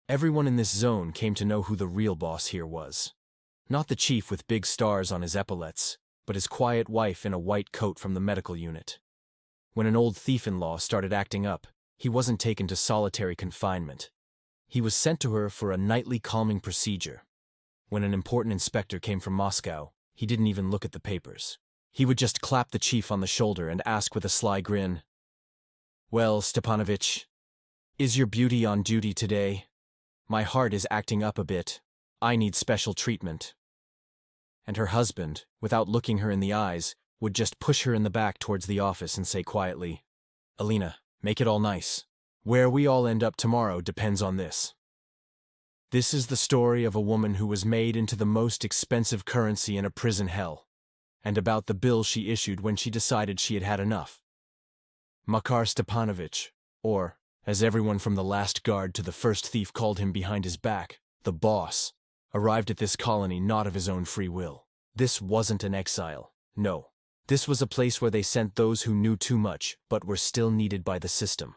Everyone in this zone came to know who the real boss here was. Not the chief with big stars on his epaulets, but his quiet wife in a white coat from the medical unit. When an old thief-in-law started acting up, he wasn't taken to solitary confinement. He was sent to her for a nightly calming procedure. When an important inspector came from Moscow, he didn't even look at the papers. He would just clap the chief on the shoulder and ask with a sly grin, "Well, Stepanovich, is your beauty on duty today? My heart is acting up a bit. I need special treatment." And her husband, without looking her in the eyes, would just push her in the back towards the office and say quietly, "Alina, make it all nice. Where we all end up tomorrow depends on this." This is the story of a woman who was made into the most expensive currency in a prison hell, and about the bill she issued when she decided she had had enough. Makar Stepanovich, or, as everyone from the last guard to the first thief called him behind his back, the boss, arrived at this colony not of his own free will. This wasn't an exile, no. This was a place where they sent those who knew too much but were still needed by the system.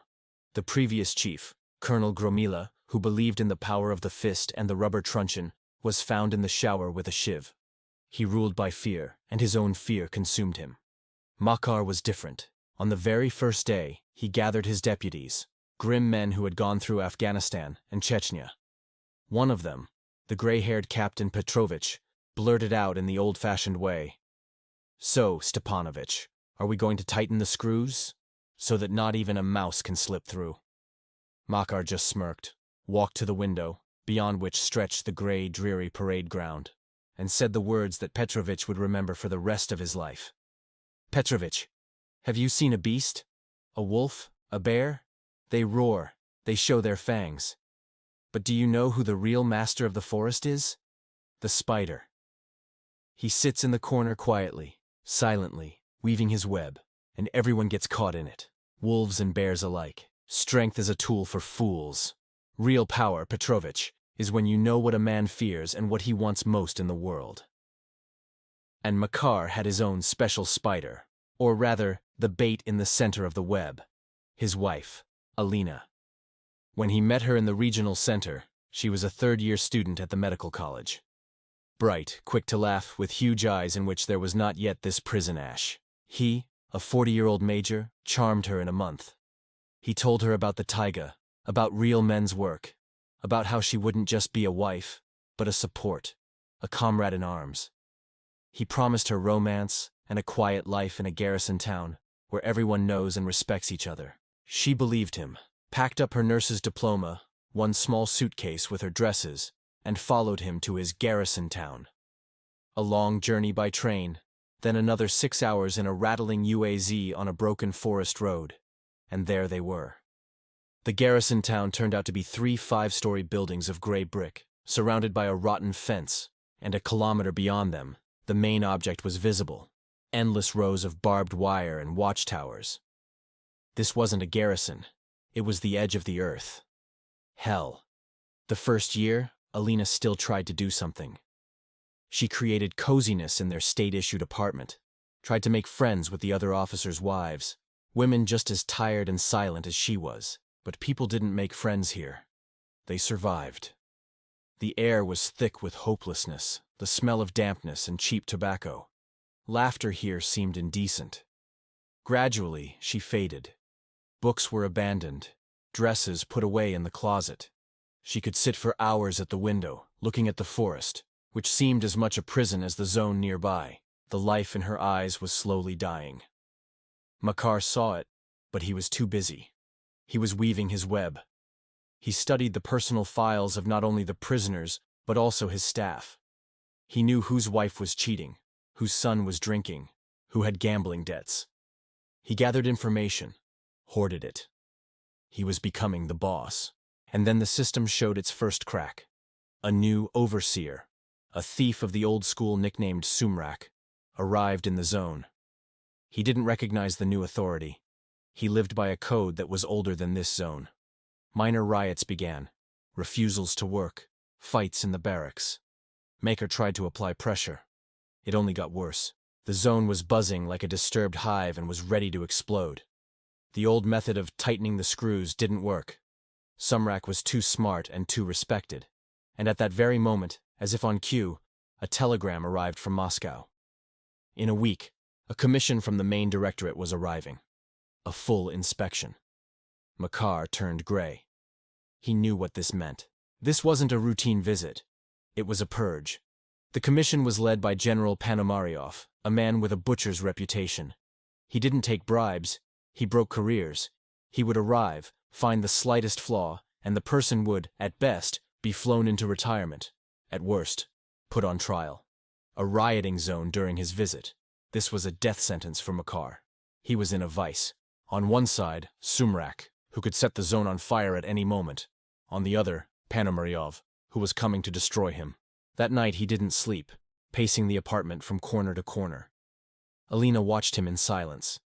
The previous chief, Colonel Gromila, who believed in the power of the fist and the rubber truncheon, was found in the shower with a shiv. He ruled by fear, and his own fear consumed him. Makar was different. On the very first day, he gathered his deputies, grim men who had gone through Afghanistan and Chechnya. One of them, the gray-haired Captain Petrovich, blurted out in the old-fashioned way, "So, Stepanovich, are we going to tighten the screws, so that not even a mouse can slip through?" Makar just smirked, walked to the window, beyond which stretched the gray, dreary parade ground, and said the words that Petrovich would remember for the rest of his life. "Petrovich, have you seen a beast? A wolf? A bear? They roar, they show their fangs. But do you know who the real master of the forest is? The spider. He sits in the corner quietly, silently, weaving his web, and everyone gets caught in it, wolves and bears alike. Strength is a tool for fools. Real power, Petrovich, is when you know what a man fears and what he wants most in the world." And Makar had his own special spider, or rather, the bait in the center of the web, his wife, Alina. When he met her in the regional center, she was a third-year student at the medical college. Bright, quick to laugh, with huge eyes in which there was not yet this prison ash. He, a 40-year-old major, charmed her in a month. He told her about the taiga, about real men's work, about how she wouldn't just be a wife, but a support, a comrade in arms. He promised her romance and a quiet life in a garrison town, where everyone knows and respects each other. She believed him, packed up her nurse's diploma, one small suitcase with her dresses, and followed him to his garrison town. A long journey by train, then another 6 hours in a rattling UAZ on a broken forest road, and there they were. The garrison town turned out to be 3 5-story buildings of gray brick, surrounded by a rotten fence, and a kilometer beyond them, the main object was visible, endless rows of barbed wire and watchtowers. This wasn't a garrison, it was the edge of the earth. Hell. The first year, Alina still tried to do something. She created coziness in their state-issued apartment, tried to make friends with the other officers' wives, women just as tired and silent as she was, but people didn't make friends here. They survived. The air was thick with hopelessness, the smell of dampness and cheap tobacco. Laughter here seemed indecent. Gradually, she faded. Books were abandoned, dresses put away in the closet. She could sit for hours at the window, looking at the forest, which seemed as much a prison as the zone nearby. The life in her eyes was slowly dying. Makar saw it, but he was too busy. He was weaving his web. He studied the personal files of not only the prisoners, but also his staff. He knew whose wife was cheating, whose son was drinking, who had gambling debts. He gathered information, hoarded it. He was becoming the boss. And then the system showed its first crack. A new overseer, a thief of the old school nicknamed Sumrak, arrived in the zone. He didn't recognize the new authority. He lived by a code that was older than this zone. Minor riots began, refusals to work, fights in the barracks. Makar tried to apply pressure. It only got worse. The zone was buzzing like a disturbed hive and was ready to explode. The old method of tightening the screws didn't work. Sumrak was too smart and too respected. And at that very moment, as if on cue, a telegram arrived from Moscow. In a week, a commission from the main directorate was arriving. A full inspection. Makar turned gray. He knew what this meant. This wasn't a routine visit. It was a purge. The commission was led by General Panomaryov, a man with a butcher's reputation. He didn't take bribes. He broke careers. He would arrive, find the slightest flaw, and the person would, at best, be flown into retirement. At worst, put on trial. A rioting zone during his visit. This was a death sentence for Makar. He was in a vice. On one side, Sumrak, who could set the zone on fire at any moment. On the other, Panomaryov, who was coming to destroy him. That night he didn't sleep, pacing the apartment from corner to corner. Alina watched him in silence.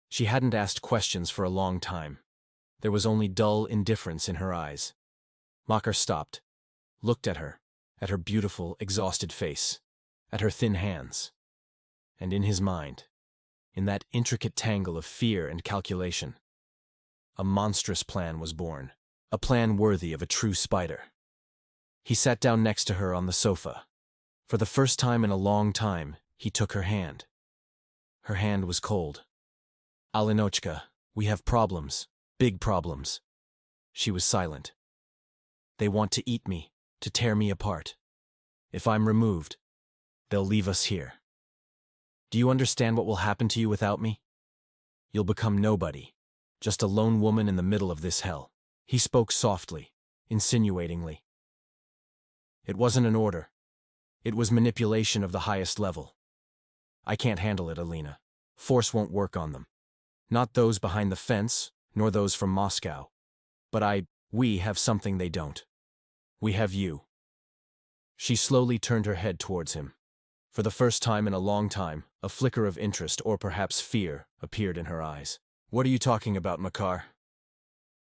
She hadn't asked questions for a long time. There was only dull indifference in her eyes. Makar stopped, looked at her beautiful, exhausted face, at her thin hands. And in his mind, in that intricate tangle of fear and calculation, a monstrous plan was born, a plan worthy of a true spider. He sat down next to her on the sofa. For the first time in a long time, he took her hand. Her hand was cold. "Alinochka, we have problems, big problems." She was silent. "They want to eat me, to tear me apart. If I'm removed, they'll leave us here. Do you understand what will happen to you without me? You'll become nobody, just a lone woman in the middle of this hell." He spoke softly, insinuatingly. It wasn't an order. It was manipulation of the highest level. "I can't handle it, Alina. Force won't work on them. Not those behind the fence, nor those from Moscow. But we have something they don't. We have you." She slowly turned her head towards him. For the first time in a long time, a flicker of interest or perhaps fear appeared in her eyes. "What are you talking about, Makar?"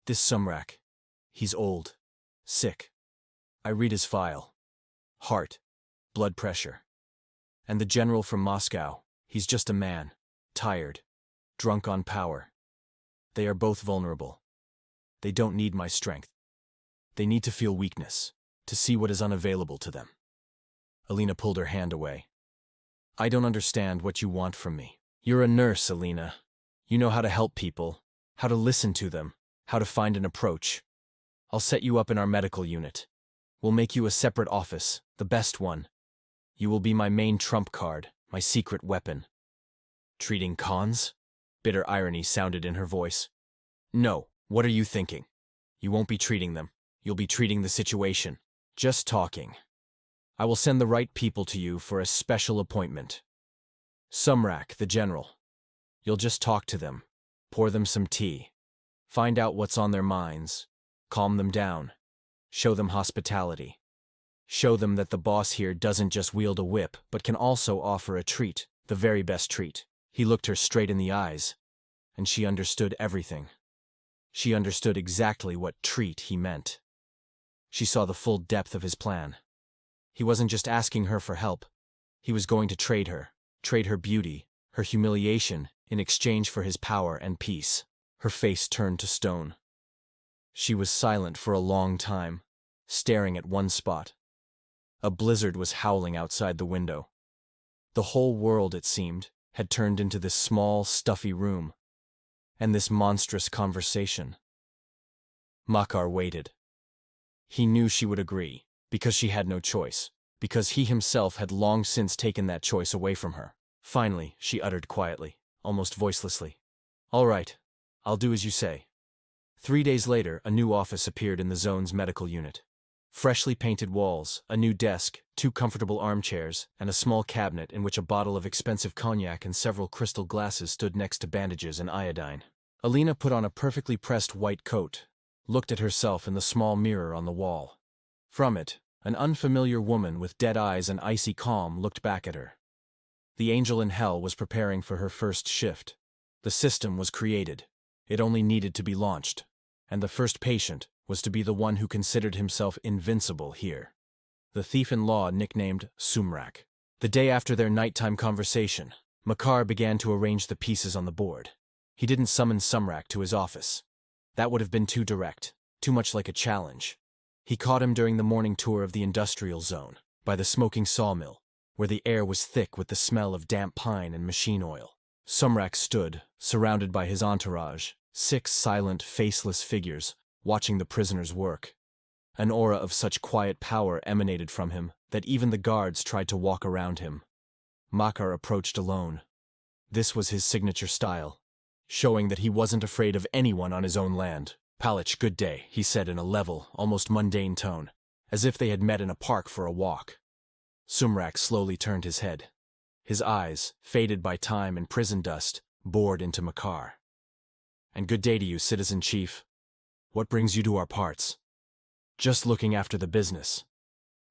"This Sumrak. He's old. Sick. I read his file. Heart. Blood pressure. And the general from Moscow, he's just a man. Tired. Drunk on power. They are both vulnerable. They don't need my strength. They need to feel weakness, to see what is unavailable to them." Alina pulled her hand away. "I don't understand what you want from me. You're a nurse, Alina. You know how to help people, how to listen to them, how to find an approach. I'll set you up in our medical unit. We'll make you a separate office, the best one. You will be my main trump card, my secret weapon." "Treating cons?" Bitter irony sounded in her voice. "No, what are you thinking? You won't be treating them. You'll be treating the situation. Just talking. I will send the right people to you for a special appointment. Sumrak, the general. You'll just talk to them, pour them some tea, find out what's on their minds, calm them down, show them hospitality. Show them that the boss here doesn't just wield a whip, but can also offer a treat, the very best treat." He looked her straight in the eyes, and she understood everything. She understood exactly what treat he meant. She saw the full depth of his plan. He wasn't just asking her for help. He was going to trade her beauty, her humiliation, in exchange for his power and peace. Her face turned to stone. She was silent for a long time, staring at one spot. A blizzard was howling outside the window. The whole world, it seemed, had turned into this small, stuffy room, and this monstrous conversation. Makar waited. He knew she would agree, because she had no choice, because he himself had long since taken that choice away from her. Finally, she uttered quietly, almost voicelessly, "All right, I'll do as you say." 3 days later, a new office appeared in the zone's medical unit. Freshly painted walls, a new desk, 2 comfortable armchairs, and a small cabinet in which a bottle of expensive cognac and several crystal glasses stood next to bandages and iodine. Alina put on a perfectly pressed white coat, looked at herself in the small mirror on the wall. From it, an unfamiliar woman with dead eyes and icy calm looked back at her. The angel in hell was preparing for her first shift. The system was created. It only needed to be launched. And the first patient was to be the one who considered himself invincible here. The thief-in-law nicknamed Sumrak. The day after their nighttime conversation, Makar began to arrange the pieces on the board. He didn't summon Sumrak to his office. That would have been too direct, too much like a challenge. He caught him during the morning tour of the industrial zone, by the smoking sawmill, where the air was thick with the smell of damp pine and machine oil. Sumrak stood, surrounded by his entourage, 6 silent, faceless figures, watching the prisoner's work. An aura of such quiet power emanated from him that even the guards tried to walk around him. Makar approached alone. This was his signature style, showing that he wasn't afraid of anyone on his own land. "Palich, good day," he said in a level, almost mundane tone, as if they had met in a park for a walk. Sumrak slowly turned his head. His eyes, faded by time and prison dust, bored into Makar. "And good day to you, Citizen Chief. What brings you to our parts?" "Just looking after the business."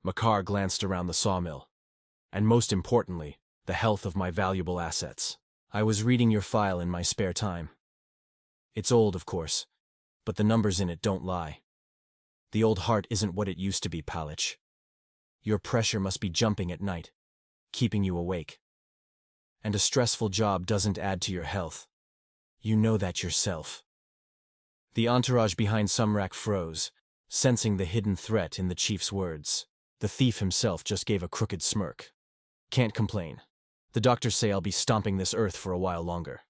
Makar glanced around the sawmill. "And most importantly, the health of my valuable assets. I was reading your file in my spare time. It's old, of course, but the numbers in it don't lie. The old heart isn't what it used to be, Palich. Your pressure must be jumping at night, keeping you awake. And a stressful job doesn't add to your health. You know that yourself." The entourage behind Sumrak froze, sensing the hidden threat in the chief's words. The thief himself just gave a crooked smirk. "Can't complain. The doctors say I'll be stomping this earth for a while longer."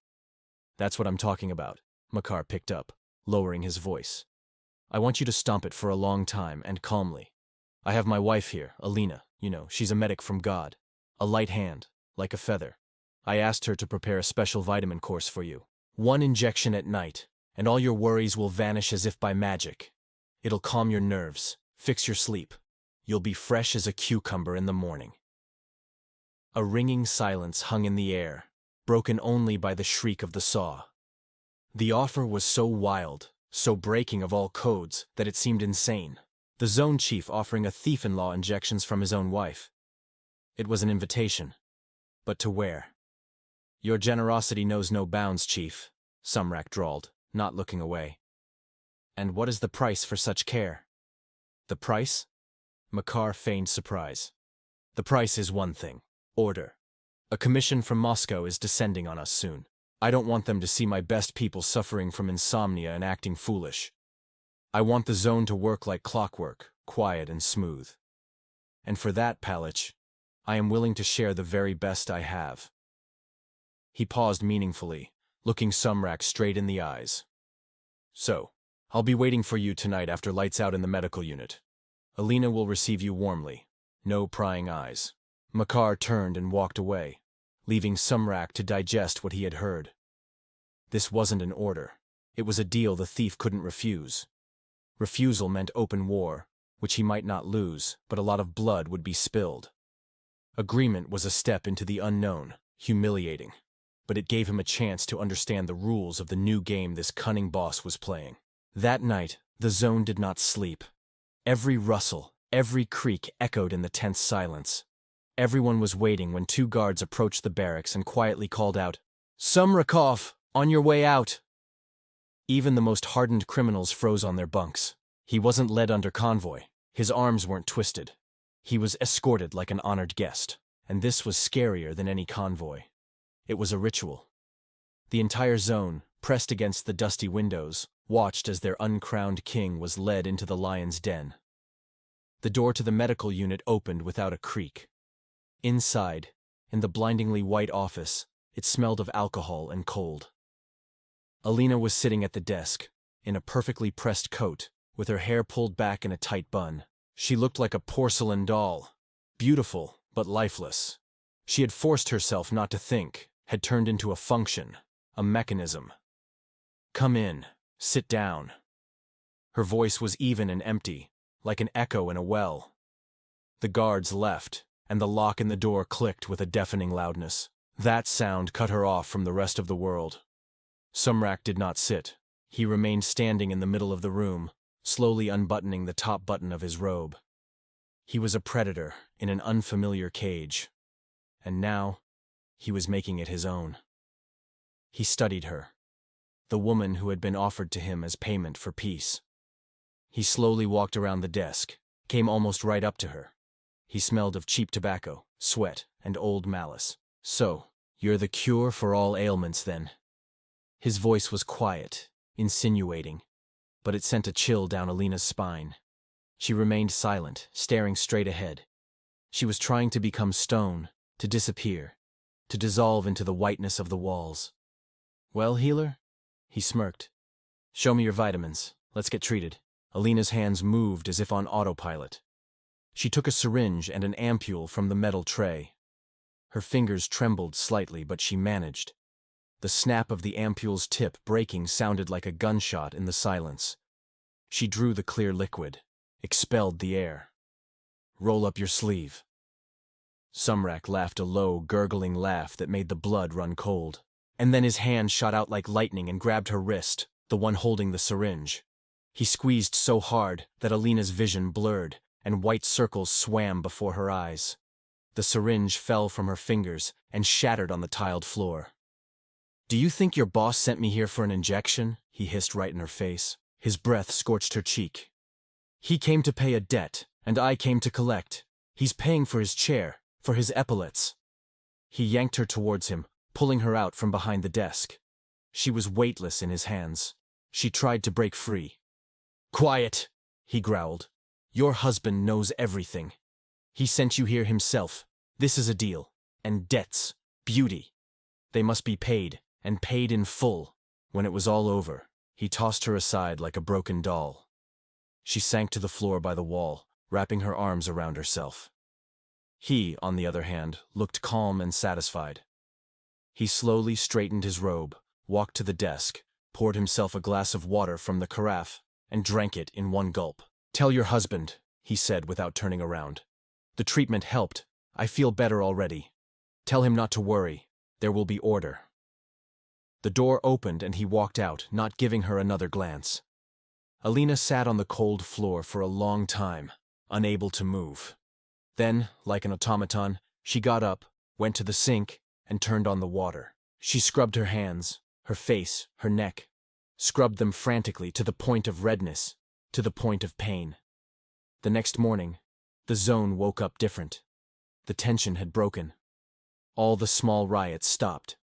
"That's what I'm talking about," Makar picked up, lowering his voice. "I want you to stomp it for a long time and calmly. I have my wife here, Alina, she's a medic from God. A light hand, like a feather. I asked her to prepare a special vitamin course for you. 1 injection at night, and all your worries will vanish as if by magic. It'll calm your nerves, fix your sleep. You'll be fresh as a cucumber in the morning." A ringing silence hung in the air, broken only by the shriek of the saw. The offer was so wild, so breaking of all codes, that it seemed insane. The zone chief offering a thief-in-law injections from his own wife. It was an invitation. But to where? "Your generosity knows no bounds, Chief," Sumrak drawled, not looking away. "And what is the price for such care?" "The price?" Makar feigned surprise. "The price is one thing. Order. A commission from Moscow is descending on us soon. I don't want them to see my best people suffering from insomnia and acting foolish. I want the zone to work like clockwork, quiet and smooth. And for that, Palich, I am willing to share the very best I have." He paused meaningfully, looking Sumrak straight in the eyes. "So, I'll be waiting for you tonight after lights out in the medical unit. Alina will receive you warmly. No prying eyes." Makar turned and walked away, leaving Sumrak to digest what he had heard. This wasn't an order. It was a deal the thief couldn't refuse. Refusal meant open war, which he might not lose, but a lot of blood would be spilled. Agreement was a step into the unknown, humiliating, but it gave him a chance to understand the rules of the new game this cunning boss was playing. That night, the zone did not sleep. Every rustle, every creak echoed in the tense silence. Everyone was waiting when 2 guards approached the barracks and quietly called out, "Sumrakov, on your way out!" Even the most hardened criminals froze on their bunks. He wasn't led under convoy. His arms weren't twisted. He was escorted like an honored guest, and this was scarier than any convoy. It was a ritual. The entire zone, pressed against the dusty windows, watched as their uncrowned king was led into the lion's den. The door to the medical unit opened without a creak. Inside, in the blindingly white office, it smelled of alcohol and cold. Alina was sitting at the desk, in a perfectly pressed coat, with her hair pulled back in a tight bun. She looked like a porcelain doll, beautiful but lifeless. She had forced herself not to think, had turned into a function, a mechanism. "Come in, sit down." Her voice was even and empty, like an echo in a well. The guards left, and the lock in the door clicked with a deafening loudness. That sound cut her off from the rest of the world. Sumrak did not sit. He remained standing in the middle of the room, slowly unbuttoning the top button of his robe. He was a predator in an unfamiliar cage, and now he was making it his own. He studied her, the woman who had been offered to him as payment for peace. He slowly walked around the desk, came almost right up to her. He smelled of cheap tobacco, sweat, and old malice. "So, you're the cure for all ailments, then?" His voice was quiet, insinuating, but it sent a chill down Alina's spine. She remained silent, staring straight ahead. She was trying to become stone, to disappear, to dissolve into the whiteness of the walls. "Well, healer?" He smirked. "Show me your vitamins. Let's get treated." Alina's hands moved as if on autopilot. She took a syringe and an ampule from the metal tray. Her fingers trembled slightly, but she managed. The snap of the ampule's tip breaking sounded like a gunshot in the silence. She drew the clear liquid, expelled the air. "Roll up your sleeve." Sumrak laughed a low, gurgling laugh that made the blood run cold. And then his hand shot out like lightning and grabbed her wrist, the one holding the syringe. He squeezed so hard that Alina's vision blurred, and white circles swam before her eyes. The syringe fell from her fingers and shattered on the tiled floor. "Do you think your boss sent me here for an injection?" He hissed right in her face. His breath scorched her cheek. "He came to pay a debt, and I came to collect. He's paying for his chair, for his epaulets." He yanked her towards him, pulling her out from behind the desk. She was weightless in his hands. She tried to break free. "Quiet," he growled. "Your husband knows everything. He sent you here himself. This is a deal. And debts. Beauty. They must be paid, and paid in full." When it was all over, he tossed her aside like a broken doll. She sank to the floor by the wall, wrapping her arms around herself. He, on the other hand, looked calm and satisfied. He slowly straightened his robe, walked to the desk, poured himself a glass of water from the carafe, and drank it in one gulp. "Tell your husband," he said without turning around. "The treatment helped. I feel better already. Tell him not to worry. There will be order." The door opened and he walked out, not giving her another glance. Alina sat on the cold floor for a long time, unable to move. Then, like an automaton, she got up, went to the sink, and turned on the water. She scrubbed her hands, her face, her neck, scrubbed them frantically to the point of redness, to the point of pain. The next morning, the zone woke up different. The tension had broken. All the small riots stopped.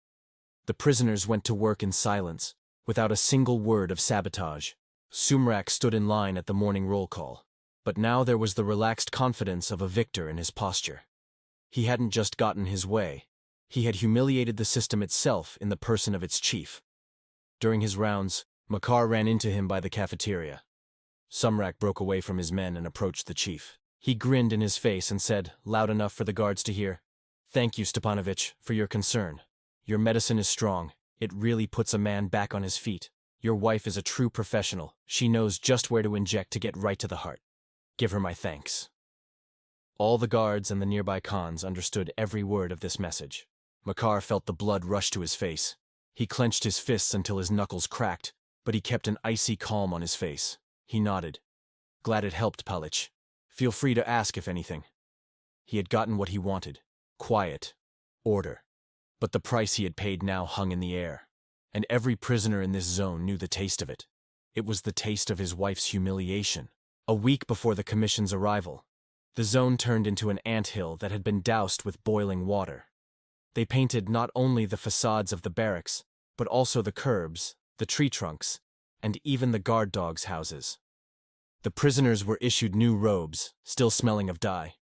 The prisoners went to work in silence, without a single word of sabotage. Sumrak stood in line at the morning roll call, but now there was the relaxed confidence of a victor in his posture. He hadn't just gotten his way. He had humiliated the system itself in the person of its chief. During his rounds, Makar ran into him by the cafeteria. Sumrak broke away from his men and approached the chief. He grinned in his face and said, loud enough for the guards to hear, "Thank you, Stepanovich, for your concern. Your medicine is strong. It really puts a man back on his feet. Your wife is a true professional. She knows just where to inject to get right to the heart. Give her my thanks." All the guards and the nearby cons understood every word of this message. Makar felt the blood rush to his face. He clenched his fists until his knuckles cracked, but he kept an icy calm on his face. He nodded. "Glad it helped, Palich. Feel free to ask if anything." He had gotten what he wanted. Quiet. Order. But the price he had paid now hung in the air. And every prisoner in this zone knew the taste of it. It was the taste of his wife's humiliation. A week before the commission's arrival, the zone turned into an anthill that had been doused with boiling water. They painted not only the facades of the barracks, but also the curbs, the tree trunks, and even the guard dogs' houses. The prisoners were issued new robes, still smelling of dye.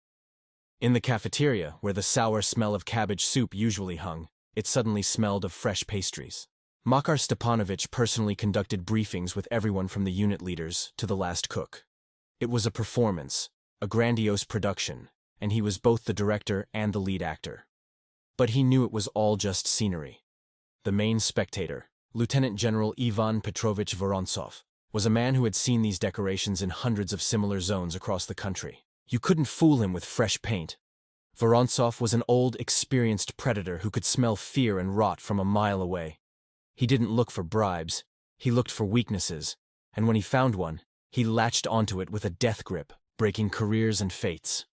In the cafeteria, where the sour smell of cabbage soup usually hung, it suddenly smelled of fresh pastries. Makar Stepanovich personally conducted briefings with everyone from the unit leaders to the last cook. It was a performance, a grandiose production, and he was both the director and the lead actor. But he knew it was all just scenery. The main spectator, Lieutenant General Ivan Petrovich Vorontsov, was a man who had seen these decorations in hundreds of similar zones across the country. You couldn't fool him with fresh paint. Vorontsov was an old, experienced predator who could smell fear and rot from a mile away. He didn't look for bribes, he looked for weaknesses, and when he found one, he latched onto it with a death grip, breaking careers and fates.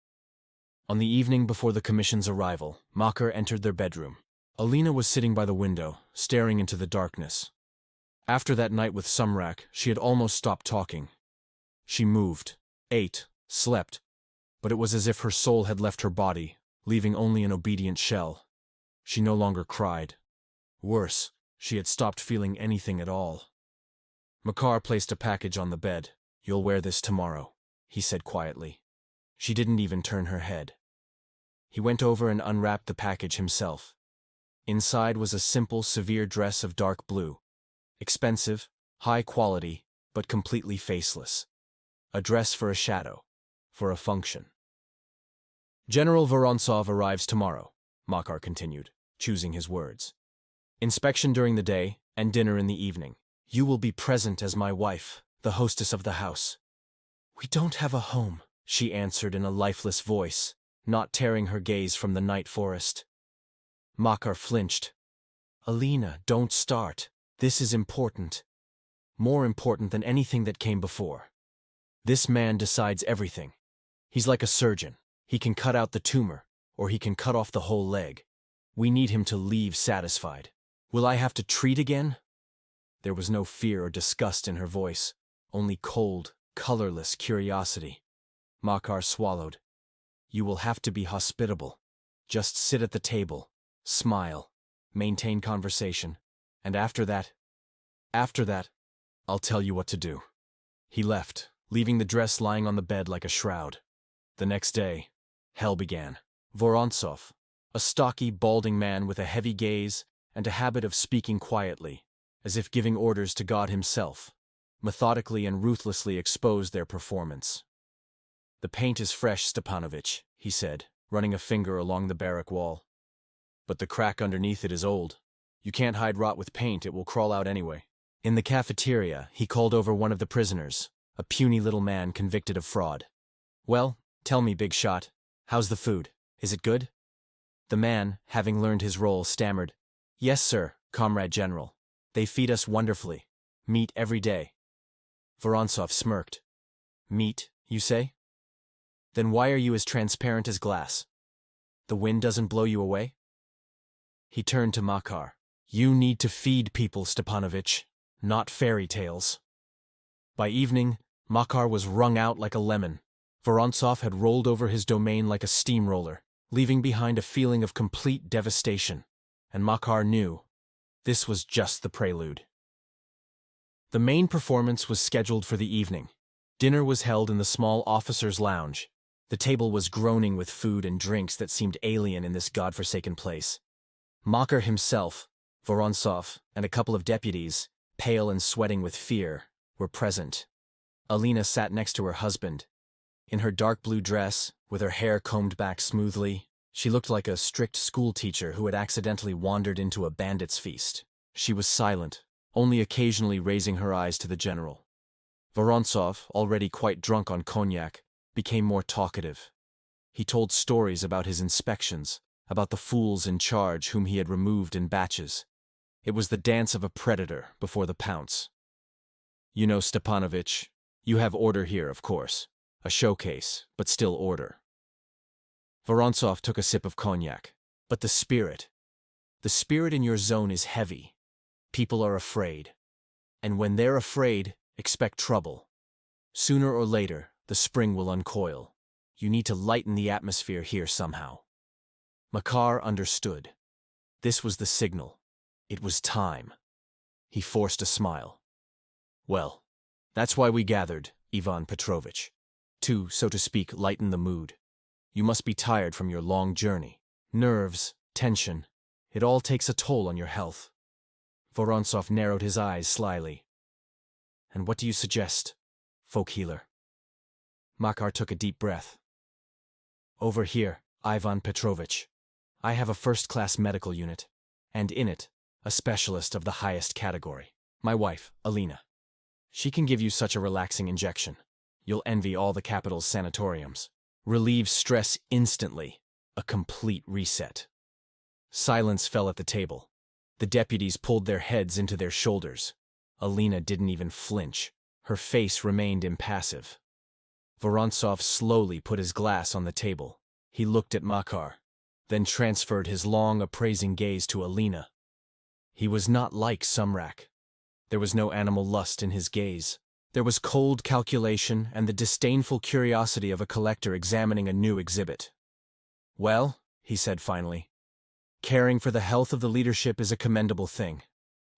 On the evening before the commission's arrival, Makar entered their bedroom. Alina was sitting by the window, staring into the darkness. After that night with Sumrak, she had almost stopped talking. She moved, ate, slept, but it was as if her soul had left her body, leaving only an obedient shell. She no longer cried. Worse, she had stopped feeling anything at all. Makar placed a package on the bed. "You'll wear this tomorrow," he said quietly. She didn't even turn her head. He went over and unwrapped the package himself. Inside was a simple, severe dress of dark blue. Expensive, high quality, but completely faceless. A dress for a shadow, for a function. "General Vorontsov arrives tomorrow," Makar continued, choosing his words. "Inspection during the day and dinner in the evening. You will be present as my wife, the hostess of the house." "We don't have a home," she answered in a lifeless voice, not tearing her gaze from the night forest. Makar flinched. "Alina, don't start. This is important. More important than anything that came before. This man decides everything. He's like a surgeon. He can cut out the tumor, or he can cut off the whole leg. We need him to leave satisfied. Will I have to treat again?" There was no fear or disgust in her voice, only cold, colorless curiosity. Makar swallowed. "You will have to be hospitable. Just sit at the table, smile, maintain conversation, and after that, I'll tell you what to do." He left, leaving the dress lying on the bed like a shroud. The next day, hell began. Vorontsov, a stocky, balding man with a heavy gaze and a habit of speaking quietly, as if giving orders to God himself, methodically and ruthlessly exposed their performance. "The paint is fresh, Stepanovich," he said, running a finger along the barrack wall. "But the crack underneath it is old. You can't hide rot with paint, it will crawl out anyway." In the cafeteria, he called over one of the prisoners, a puny little man convicted of fraud. "Well, tell me, big shot, how's the food? Is it good?" The man, having learned his role, stammered, "Yes, sir, Comrade General. They feed us wonderfully. Meat every day." Vorontsov smirked. "Meat, you say? Then why are you as transparent as glass? The wind doesn't blow you away?" He turned to Makar. "You need to feed people, Stepanovich, not fairy tales." By evening, Makar was wrung out like a lemon. Vorontsov had rolled over his domain like a steamroller, leaving behind a feeling of complete devastation. And Makar knew this was just the prelude. The main performance was scheduled for the evening. Dinner was held in the small officers' lounge. The table was groaning with food and drinks that seemed alien in this godforsaken place. Makar himself, Vorontsov, and a couple of deputies, pale and sweating with fear, were present. Alina sat next to her husband. In her dark blue dress, with her hair combed back smoothly, she looked like a strict schoolteacher who had accidentally wandered into a bandit's feast. She was silent, only occasionally raising her eyes to the general. Vorontsov, already quite drunk on cognac, became more talkative. He told stories about his inspections, about the fools in charge whom he had removed in batches. It was the dance of a predator before the pounce. "You know, Stepanovich, you have order here, of course. A showcase, but still order." Vorontsov took a sip of cognac. "But the spirit in your zone is heavy. People are afraid. And when they're afraid, expect trouble. Sooner or later, the spring will uncoil. You need to lighten the atmosphere here somehow." Makar understood. This was the signal. It was time. He forced a smile. "Well, that's why we gathered, Ivan Petrovich. To, so to speak, lighten the mood. You must be tired from your long journey. Nerves, tension, it all takes a toll on your health." Vorontsov narrowed his eyes slyly. "And what do you suggest, folk healer?" Makar took a deep breath. "Over here, Ivan Petrovich. I have a first-class medical unit, and in it, a specialist of the highest category. My wife, Alina. She can give you such a relaxing injection. You'll envy all the capital's sanatoriums. Relieves stress instantly. A complete reset." Silence fell at the table. The deputies pulled their heads into their shoulders. Alina didn't even flinch. Her face remained impassive. Vorontsov slowly put his glass on the table. He looked at Makar, then transferred his long, appraising gaze to Alina. He was not like Sumrak. There was no animal lust in his gaze. There was cold calculation and the disdainful curiosity of a collector examining a new exhibit. "Well," he said finally, "caring for the health of the leadership is a commendable thing.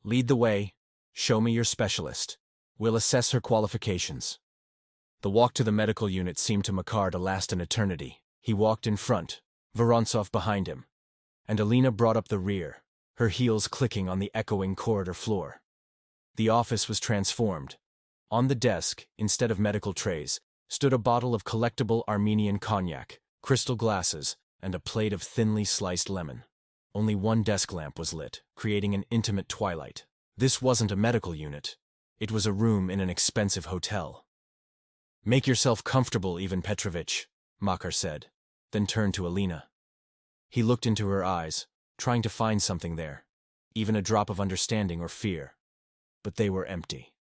Lead the way, show me your specialist. We'll assess her qualifications. The walk to the medical unit seemed to Makar to last an eternity. He walked in front, Vorontsov behind him, and Alina brought up the rear, her heels clicking on the echoing corridor floor. The office was transformed. On the desk, instead of medical trays, stood a bottle of collectible Armenian cognac, crystal glasses, and a plate of thinly sliced lemon. Only one desk lamp was lit, creating an intimate twilight. This wasn't a medical unit. It was a room in an expensive hotel. "Make yourself comfortable, Ivan Petrovich," Makar said, then turned to Alina. He looked into her eyes, trying to find something there, even a drop of understanding or fear. But they were empty.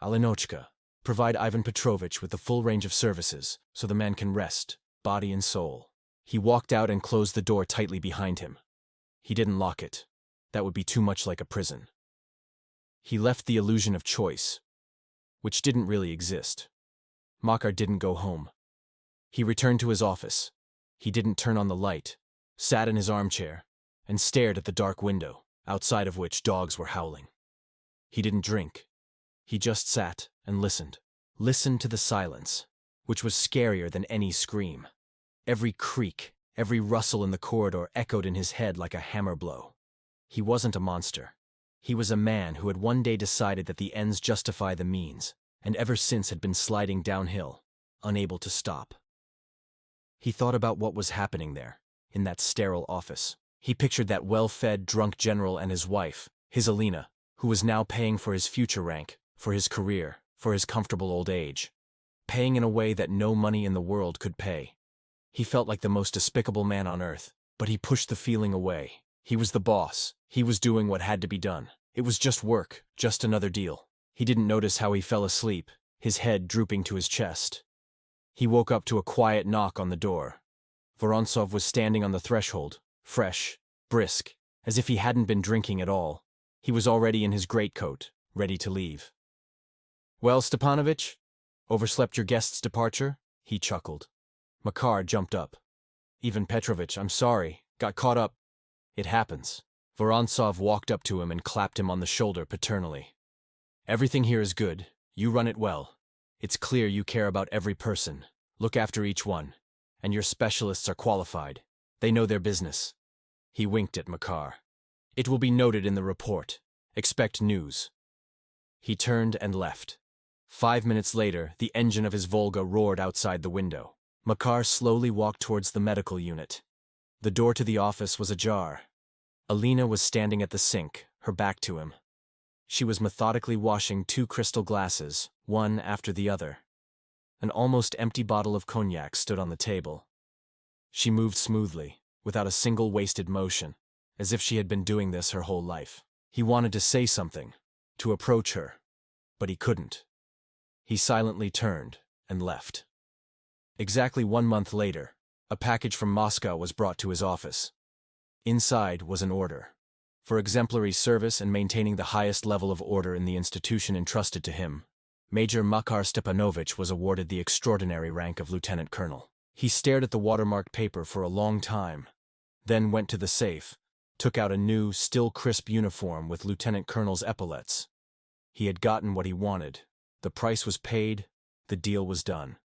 "Alinochka, provide Ivan Petrovich with the full range of services, so the man can rest, body and soul." He walked out and closed the door tightly behind him. He didn't lock it. That would be too much like a prison. He left the illusion of choice, which didn't really exist. Makar didn't go home. He returned to his office. He didn't turn on the light, sat in his armchair, and stared at the dark window, outside of which dogs were howling. He didn't drink. He just sat and listened. Listened to the silence, which was scarier than any scream. Every creak, every rustle in the corridor echoed in his head like a hammer blow. He wasn't a monster. He was a man who had one day decided that the ends justify the means, and ever since had been sliding downhill, unable to stop. He thought about what was happening there, in that sterile office. He pictured that well-fed, drunk general and his wife, his Alina, who was now paying for his future rank, for his career, for his comfortable old age. Paying in a way that no money in the world could pay. He felt like the most despicable man on earth, but he pushed the feeling away. He was the boss. He was doing what had to be done. It was just work, just another deal. He didn't notice how he fell asleep, his head drooping to his chest. He woke up to a quiet knock on the door. Vorontsov was standing on the threshold, fresh, brisk, as if he hadn't been drinking at all. He was already in his greatcoat, ready to leave. "Well, Stepanovich? Overslept your guest's departure?" he chuckled. Makar jumped up. "Ivan Petrovich, I'm sorry. Got caught up." "It happens." Vorontsov walked up to him and clapped him on the shoulder paternally. "Everything here is good. You run it well. It's clear you care about every person, look after each one, and your specialists are qualified. They know their business." He winked at Makar. "It will be noted in the report. Expect news." He turned and left. 5 minutes later, the engine of his Volga roared outside the window. Makar slowly walked towards the medical unit. The door to the office was ajar. Alina was standing at the sink, her back to him. She was methodically washing 2 crystal glasses, one after the other. An almost empty bottle of cognac stood on the table. She moved smoothly, without a single wasted motion, as if she had been doing this her whole life. He wanted to say something, to approach her, but he couldn't. He silently turned and left. Exactly 1 month later, a package from Moscow was brought to his office. Inside was an order. For exemplary service and maintaining the highest level of order in the institution entrusted to him, Major Makar Stepanovich was awarded the extraordinary rank of lieutenant colonel. He stared at the watermarked paper for a long time, then went to the safe, took out a new, still crisp uniform with lieutenant colonel's epaulets. He had gotten what he wanted. The price was paid, the deal was done.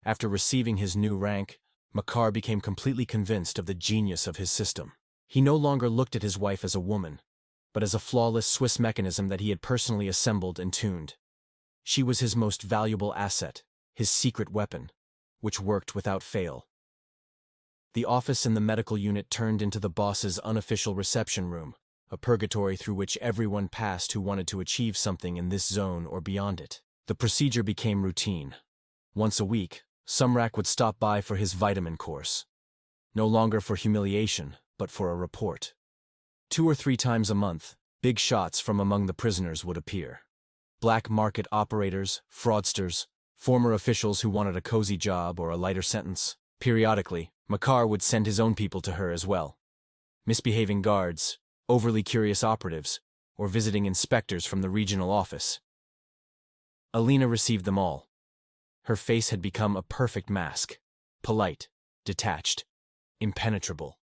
After receiving his new rank, Makar became completely convinced of the genius of his system. He no longer looked at his wife as a woman, but as a flawless Swiss mechanism that he had personally assembled and tuned. She was his most valuable asset, his secret weapon, which worked without fail. The office in the medical unit turned into the boss's unofficial reception room, a purgatory through which everyone passed who wanted to achieve something in this zone or beyond it. The procedure became routine. Once a week, Sumrak would stop by for his vitamin course. No longer for humiliation, but for a report. 2 or 3 times a month, big shots from among the prisoners would appear. Black market operators, fraudsters, former officials who wanted a cozy job or a lighter sentence. Periodically, Makar would send his own people to her as well. Misbehaving guards, overly curious operatives, or visiting inspectors from the regional office. Alina received them all. Her face had become a perfect mask, polite, detached, impenetrable.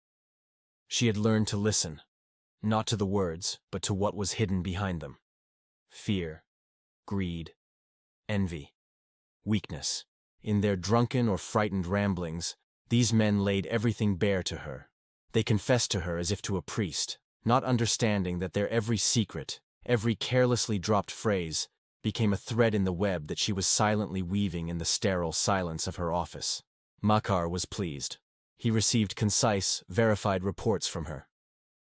She had learned to listen, not to the words, but to what was hidden behind them. Fear, greed, envy, weakness. In their drunken or frightened ramblings, these men laid everything bare to her. They confessed to her as if to a priest, not understanding that their every secret, every carelessly dropped phrase, became a thread in the web that she was silently weaving in the sterile silence of her office. Makar was pleased. He received concise, verified reports from her.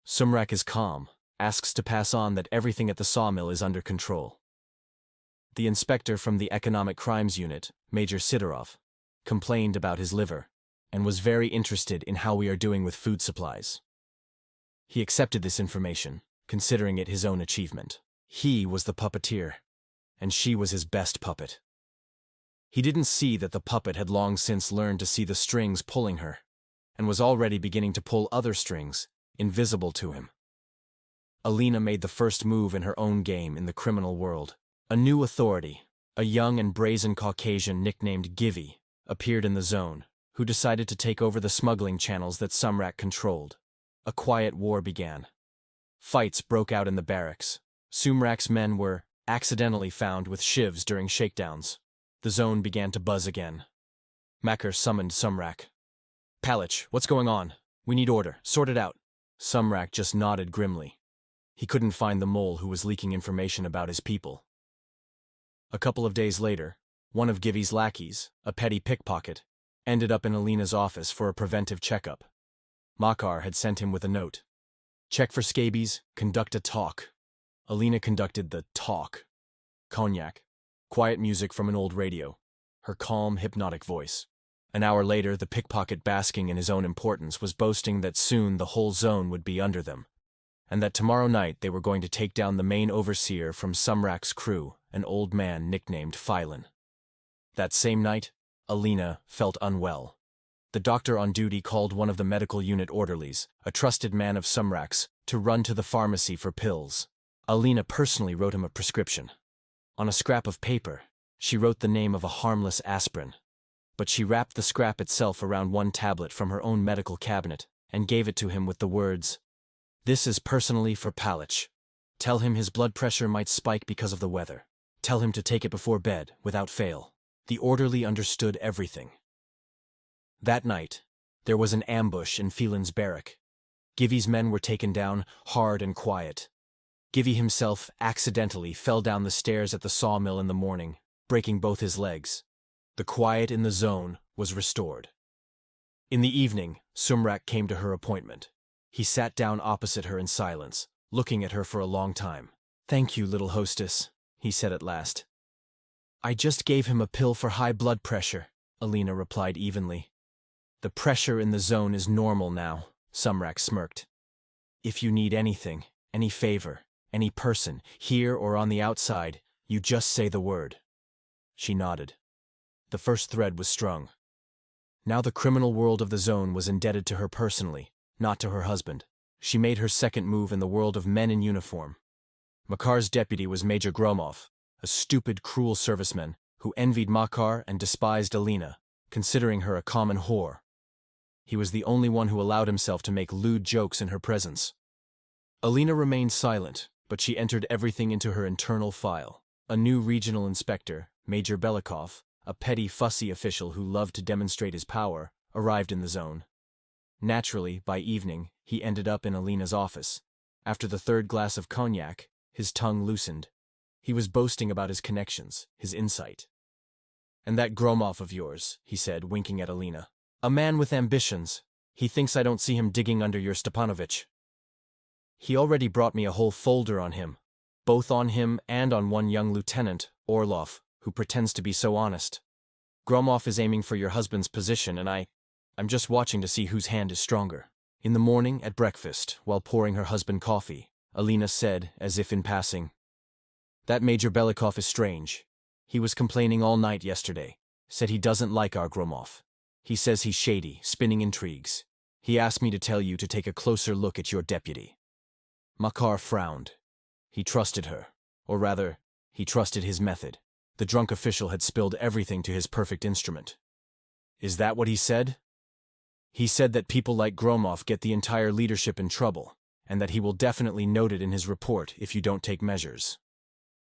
Sumrak is calm, asks to pass on that everything at the sawmill is under control. The inspector from the Economic Crimes Unit, Major Sidorov, complained about his liver, and was very interested in how we are doing with food supplies. He accepted this information, considering it his own achievement. He was the puppeteer, and she was his best puppet. He didn't see that the puppet had long since learned to see the strings pulling her, and was already beginning to pull other strings, invisible to him. Alina made the first move in her own game in the criminal world. A new authority, a young and brazen Caucasian nicknamed Givy, appeared in the zone, who decided to take over the smuggling channels that Sumrak controlled. A quiet war began. Fights broke out in the barracks. Sumrak's men were accidentally found with shivs during shakedowns. The zone began to buzz again. Makar summoned Sumrak. "Palich, what's going on? We need order. Sort it out." Sumrak just nodded grimly. He couldn't find the mole who was leaking information about his people. A couple of days later, one of Givy's lackeys, a petty pickpocket, ended up in Alina's office for a preventive checkup. Makar had sent him with a note. "Check for scabies, conduct a talk." Alina conducted the talk. Cognac. Quiet music from an old radio. Her calm, hypnotic voice. An hour later, the pickpocket, basking in his own importance, was boasting that soon the whole zone would be under them, and that tomorrow night they were going to take down the main overseer from Sumrak's crew, an old man nicknamed Phylon. That same night, Alina felt unwell. The doctor on duty called one of the medical unit orderlies, a trusted man of Sumrak's, to run to the pharmacy for pills. Alina personally wrote him a prescription. On a scrap of paper, she wrote the name of a harmless aspirin, but she wrapped the scrap itself around one tablet from her own medical cabinet and gave it to him with the words, "This is personally for Palich. Tell him his blood pressure might spike because of the weather. Tell him to take it before bed, without fail." The orderly understood everything. That night, there was an ambush in Phelan's barrack. Givy's men were taken down, hard and quiet. Givy himself accidentally fell down the stairs at the sawmill in the morning, breaking both his legs. The quiet in the zone was restored. In the evening, Sumrak came to her appointment. He sat down opposite her in silence, looking at her for a long time. "Thank you, little hostess," he said at last. "I just gave him a pill for high blood pressure," Alina replied evenly. "The pressure in the zone is normal now," Sumrak smirked. "If you need anything, any favor, any person, here or on the outside, you just say the word." She nodded. The first thread was strung. Now the criminal world of the zone was indebted to her personally, not to her husband. She made her second move in the world of men in uniform. Makar's deputy was Major Gromov, a stupid, cruel serviceman who envied Makar and despised Alina, considering her a common whore. He was the only one who allowed himself to make lewd jokes in her presence. Alina remained silent, but she entered everything into her internal file. A new regional inspector, Major Belikov, a petty, fussy official who loved to demonstrate his power, arrived in the zone. Naturally, by evening, he ended up in Alina's office. After the third glass of cognac, his tongue loosened. He was boasting about his connections, his insight. "And that Gromov of yours," he said, winking at Alina. "A man with ambitions. He thinks I don't see him digging under your Stepanovich. He already brought me a whole folder on him, both on him and on one young lieutenant, Orlov, who pretends to be so honest. Gromov is aiming for your husband's position, and I'm just watching to see whose hand is stronger." In the morning, at breakfast, while pouring her husband coffee, Alina said, as if in passing, "That Major Belikov is strange. He was complaining all night yesterday, said he doesn't like our Gromov. He says he's shady, spinning intrigues. He asked me to tell you to take a closer look at your deputy." Makar frowned. He trusted her, or rather, he trusted his method. The drunk official had spilled everything to his perfect instrument. "Is that what he said?" "He said that people like Gromov get the entire leadership in trouble, and that he will definitely note it in his report if you don't take measures."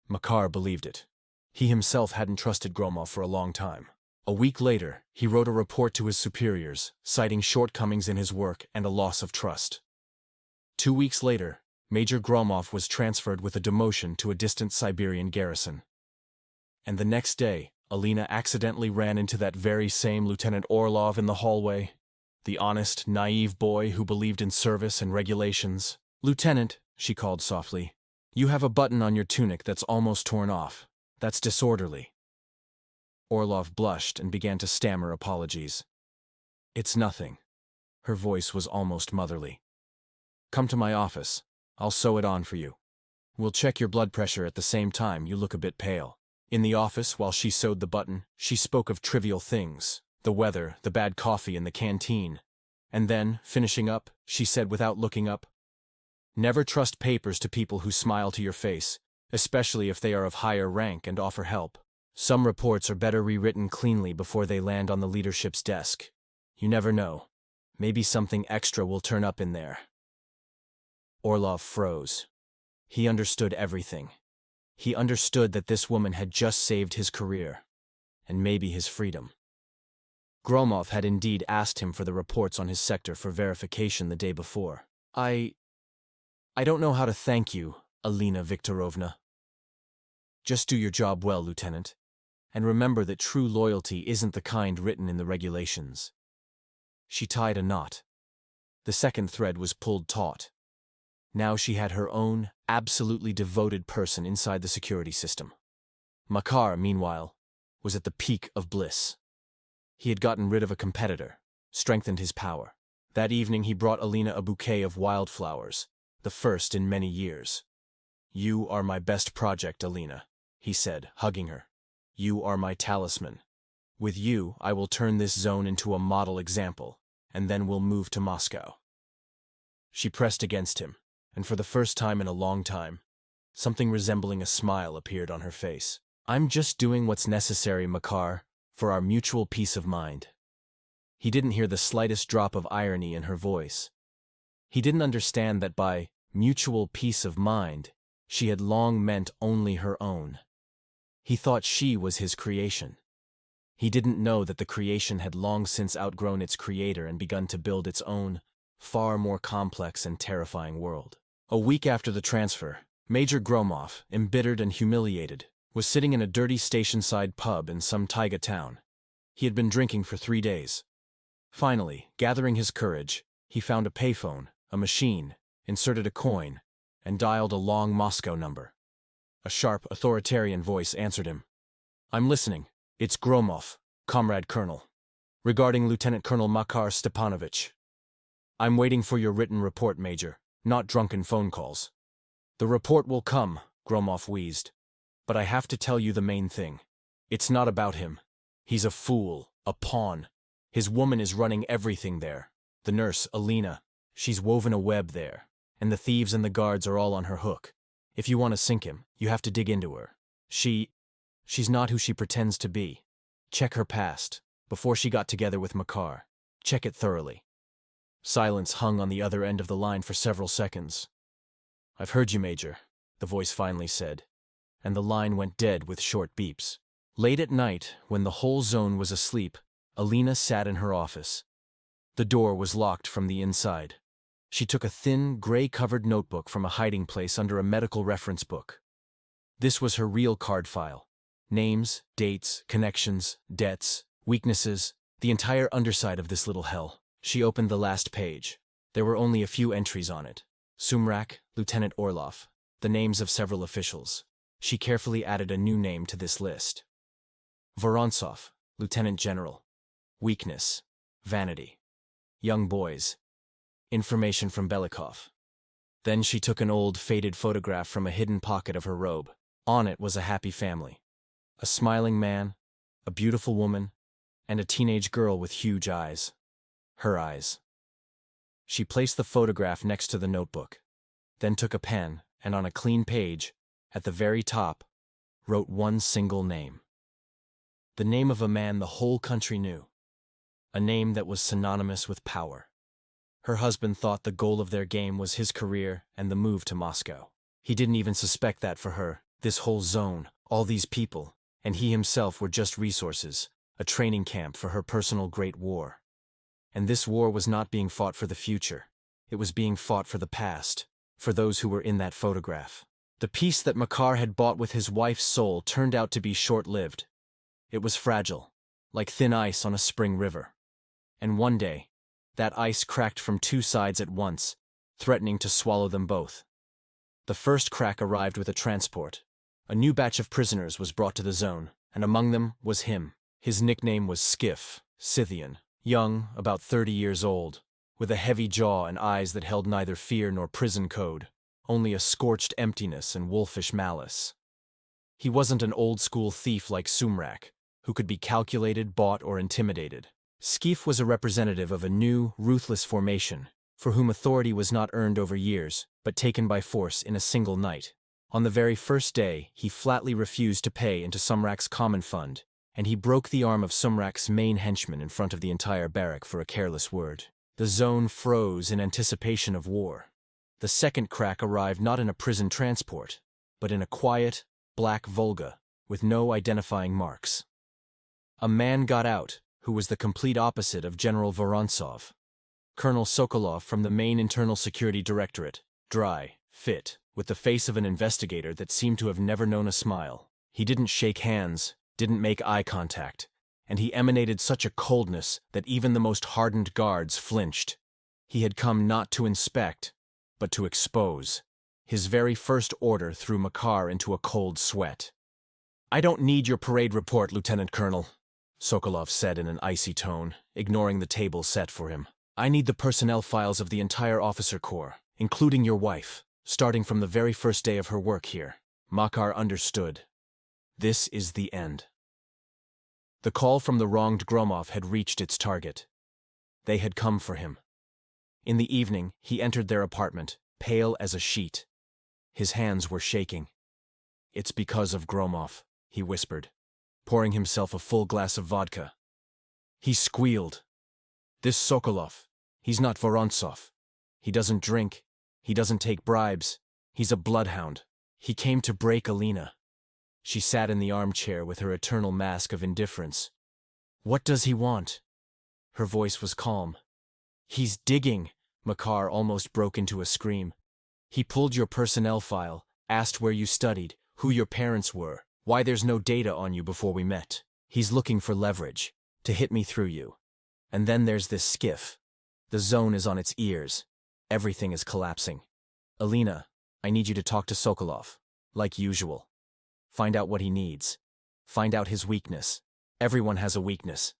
Makar believed it. He himself hadn't trusted Gromov for a long time. A week later, he wrote a report to his superiors, citing shortcomings in his work and a loss of trust. 2 weeks later, Major Gromov was transferred with a demotion to a distant Siberian garrison. And the next day, Alina accidentally ran into that very same Lieutenant Orlov in the hallway. The honest, naive boy who believed in service and regulations. "Lieutenant," she called softly, "you have a button on your tunic that's almost torn off. That's disorderly." Orlov blushed and began to stammer apologies. "It's nothing." Her voice was almost motherly. "Come to my office. I'll sew it on for you. We'll check your blood pressure at the same time. You look a bit pale." In the office, while she sewed the button, she spoke of trivial things, the weather, the bad coffee in the canteen. And then, finishing up, she said without looking up, "Never trust papers to people who smile to your face, especially if they are of higher rank and offer help. Some reports are better rewritten cleanly before they land on the leadership's desk. You never know. Maybe something extra will turn up in there." Orlov froze. He understood everything. He understood that this woman had just saved his career, and maybe his freedom. Gromov had indeed asked him for the reports on his sector for verification the day before. I don't know how to thank you, Alina Viktorovna." "Just do your job well, Lieutenant, and remember that true loyalty isn't the kind written in the regulations." She tied a knot. The second thread was pulled taut. Now she had her own, absolutely devoted person inside the security system. Makar, meanwhile, was at the peak of bliss. He had gotten rid of a competitor, strengthened his power. That evening he brought Alina a bouquet of wildflowers, the first in many years. "You are my best project, Alina," he said, hugging her. "You are my talisman. With you, I will turn this zone into a model example, and then we'll move to Moscow." She pressed against him, and for the first time in a long time, something resembling a smile appeared on her face. "I'm just doing what's necessary, Makar, for our mutual peace of mind." He didn't hear the slightest drop of irony in her voice. He didn't understand that by mutual peace of mind, she had long meant only her own. He thought she was his creation. He didn't know that the creation had long since outgrown its creator and begun to build its own, far more complex and terrifying world. A week after the transfer, Major Gromov, embittered and humiliated, was sitting in a dirty station-side pub in some taiga town. He had been drinking for 3 days. Finally, gathering his courage, he found a payphone, a machine, inserted a coin, and dialed a long Moscow number. A sharp, authoritarian voice answered him. "I'm listening. It's Gromov, Comrade Colonel. Regarding Lieutenant Colonel Makar Stepanovich. I'm waiting for your written report, Major, not drunken phone calls." "The report will come," Gromov wheezed. "But I have to tell you the main thing. It's not about him. He's a fool, a pawn. His woman is running everything there. The nurse, Alina, she's woven a web there. And the thieves and the guards are all on her hook. If you want to sink him, you have to dig into her. She's not who she pretends to be. Check her past, before she got together with Makar. Check it thoroughly." Silence hung on the other end of the line for several seconds. "I've heard you, Major," the voice finally said, and the line went dead with short beeps. Late at night, when the whole zone was asleep, Alina sat in her office. The door was locked from the inside. She took a thin, gray-covered notebook from a hiding place under a medical reference book. This was her real card file. Names, dates, connections, debts, weaknesses, the entire underside of this little hell. She opened the last page. There were only a few entries on it. Sumrak, Lieutenant Orlov, the names of several officials. She carefully added a new name to this list. Vorontsov, Lieutenant General. Weakness, vanity. Young boys. Information from Belikov. Then she took an old, faded photograph from a hidden pocket of her robe. On it was a happy family. A smiling man, a beautiful woman, and a teenage girl with huge eyes. Her eyes. She placed the photograph next to the notebook, then took a pen and on a clean page, at the very top, wrote one single name. The name of a man the whole country knew. A name that was synonymous with power. Her husband thought the goal of their game was his career and the move to Moscow. He didn't even suspect that for her, This whole zone, all these people, and he himself were just resources, a training camp for her personal great war. And this war was not being fought for the future. It was being fought for the past, for those who were in that photograph. The peace that Makar had bought with his wife's soul turned out to be short-lived. It was fragile, like thin ice on a spring river. And one day, that ice cracked from two sides at once, threatening to swallow them both. The first crack arrived with a transport. A new batch of prisoners was brought to the zone, and among them was him. His nickname was Skiff, Scythian, young, about 30 years old, with a heavy jaw and eyes that held neither fear nor prison code, only a scorched emptiness and wolfish malice. He wasn't an old-school thief like Sumrak, who could be calculated, bought, or intimidated. Skiff was a representative of a new, ruthless formation, for whom authority was not earned over years, but taken by force in a single night. On the very first day, he flatly refused to pay into Sumrak's common fund, and he broke the arm of Sumrak's main henchman in front of the entire barrack for a careless word. The zone froze in anticipation of war. The second crack arrived not in a prison transport, but in a quiet, black Volga, with no identifying marks. A man got out, who was the complete opposite of General Vorontsov. Colonel Sokolov from the main Internal Security Directorate, dry, fit, with the face of an investigator that seemed to have never known a smile. He didn't shake hands, didn't make eye contact, and he emanated such a coldness that even the most hardened guards flinched. He had come not to inspect, but to expose. His very first order threw Makar into a cold sweat. "I don't need your parade report, Lieutenant Colonel," Sokolov said in an icy tone, ignoring the table set for him. "I need the personnel files of the entire officer corps, including your wife, starting from the very first day of her work here." Makar understood. This is the end. The call from the wronged Gromov had reached its target. They had come for him. In the evening, he entered their apartment, pale as a sheet. His hands were shaking. "It's because of Gromov," he whispered, pouring himself a full glass of vodka. He squealed. "This Sokolov, he's not Vorontsov. He doesn't drink. He doesn't take bribes. He's a bloodhound. He came to break Alina." She sat in the armchair with her eternal mask of indifference. "What does he want?" Her voice was calm. "He's digging," Makar almost broke into a scream. "He pulled your personnel file, asked where you studied, who your parents were, why there's no data on you before we met. He's looking for leverage, to hit me through you. And then there's this Skiff. The zone is on its ears. Everything is collapsing. Alina, I need you to talk to Sokolov, like usual. Find out what he needs. Find out his weakness. Everyone has a weakness."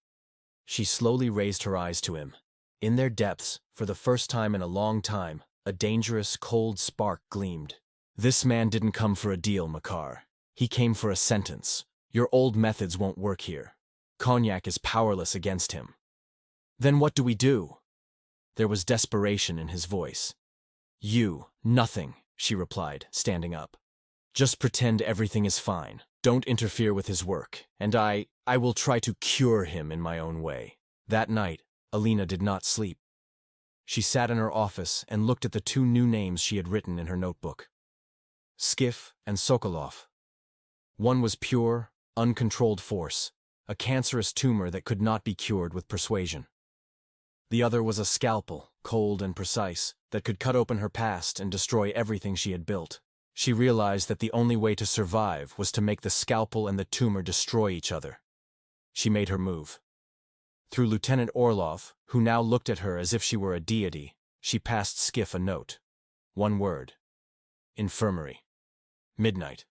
She slowly raised her eyes to him. In their depths, for the first time in a long time, a dangerous, cold spark gleamed. "This man didn't come for a deal, Makar. He came for a sentence. Your old methods won't work here. Cognac is powerless against him." "Then what do we do?" There was desperation in his voice. Nothing," she replied, standing up. "Just pretend everything is fine. Don't interfere with his work, and I will try to cure him in my own way." That night, Alina did not sleep. She sat in her office and looked at the two new names she had written in her notebook. Skiff and Sokolov. One was pure, uncontrolled force, a cancerous tumor that could not be cured with persuasion. The other was a scalpel, cold and precise, that could cut open her past and destroy everything she had built. She realized that the only way to survive was to make the scalpel and the tumor destroy each other. She made her move. Through Lieutenant Orlov, who now looked at her as if she were a deity, she passed Skiff a note. One word. Infirmary. Midnight.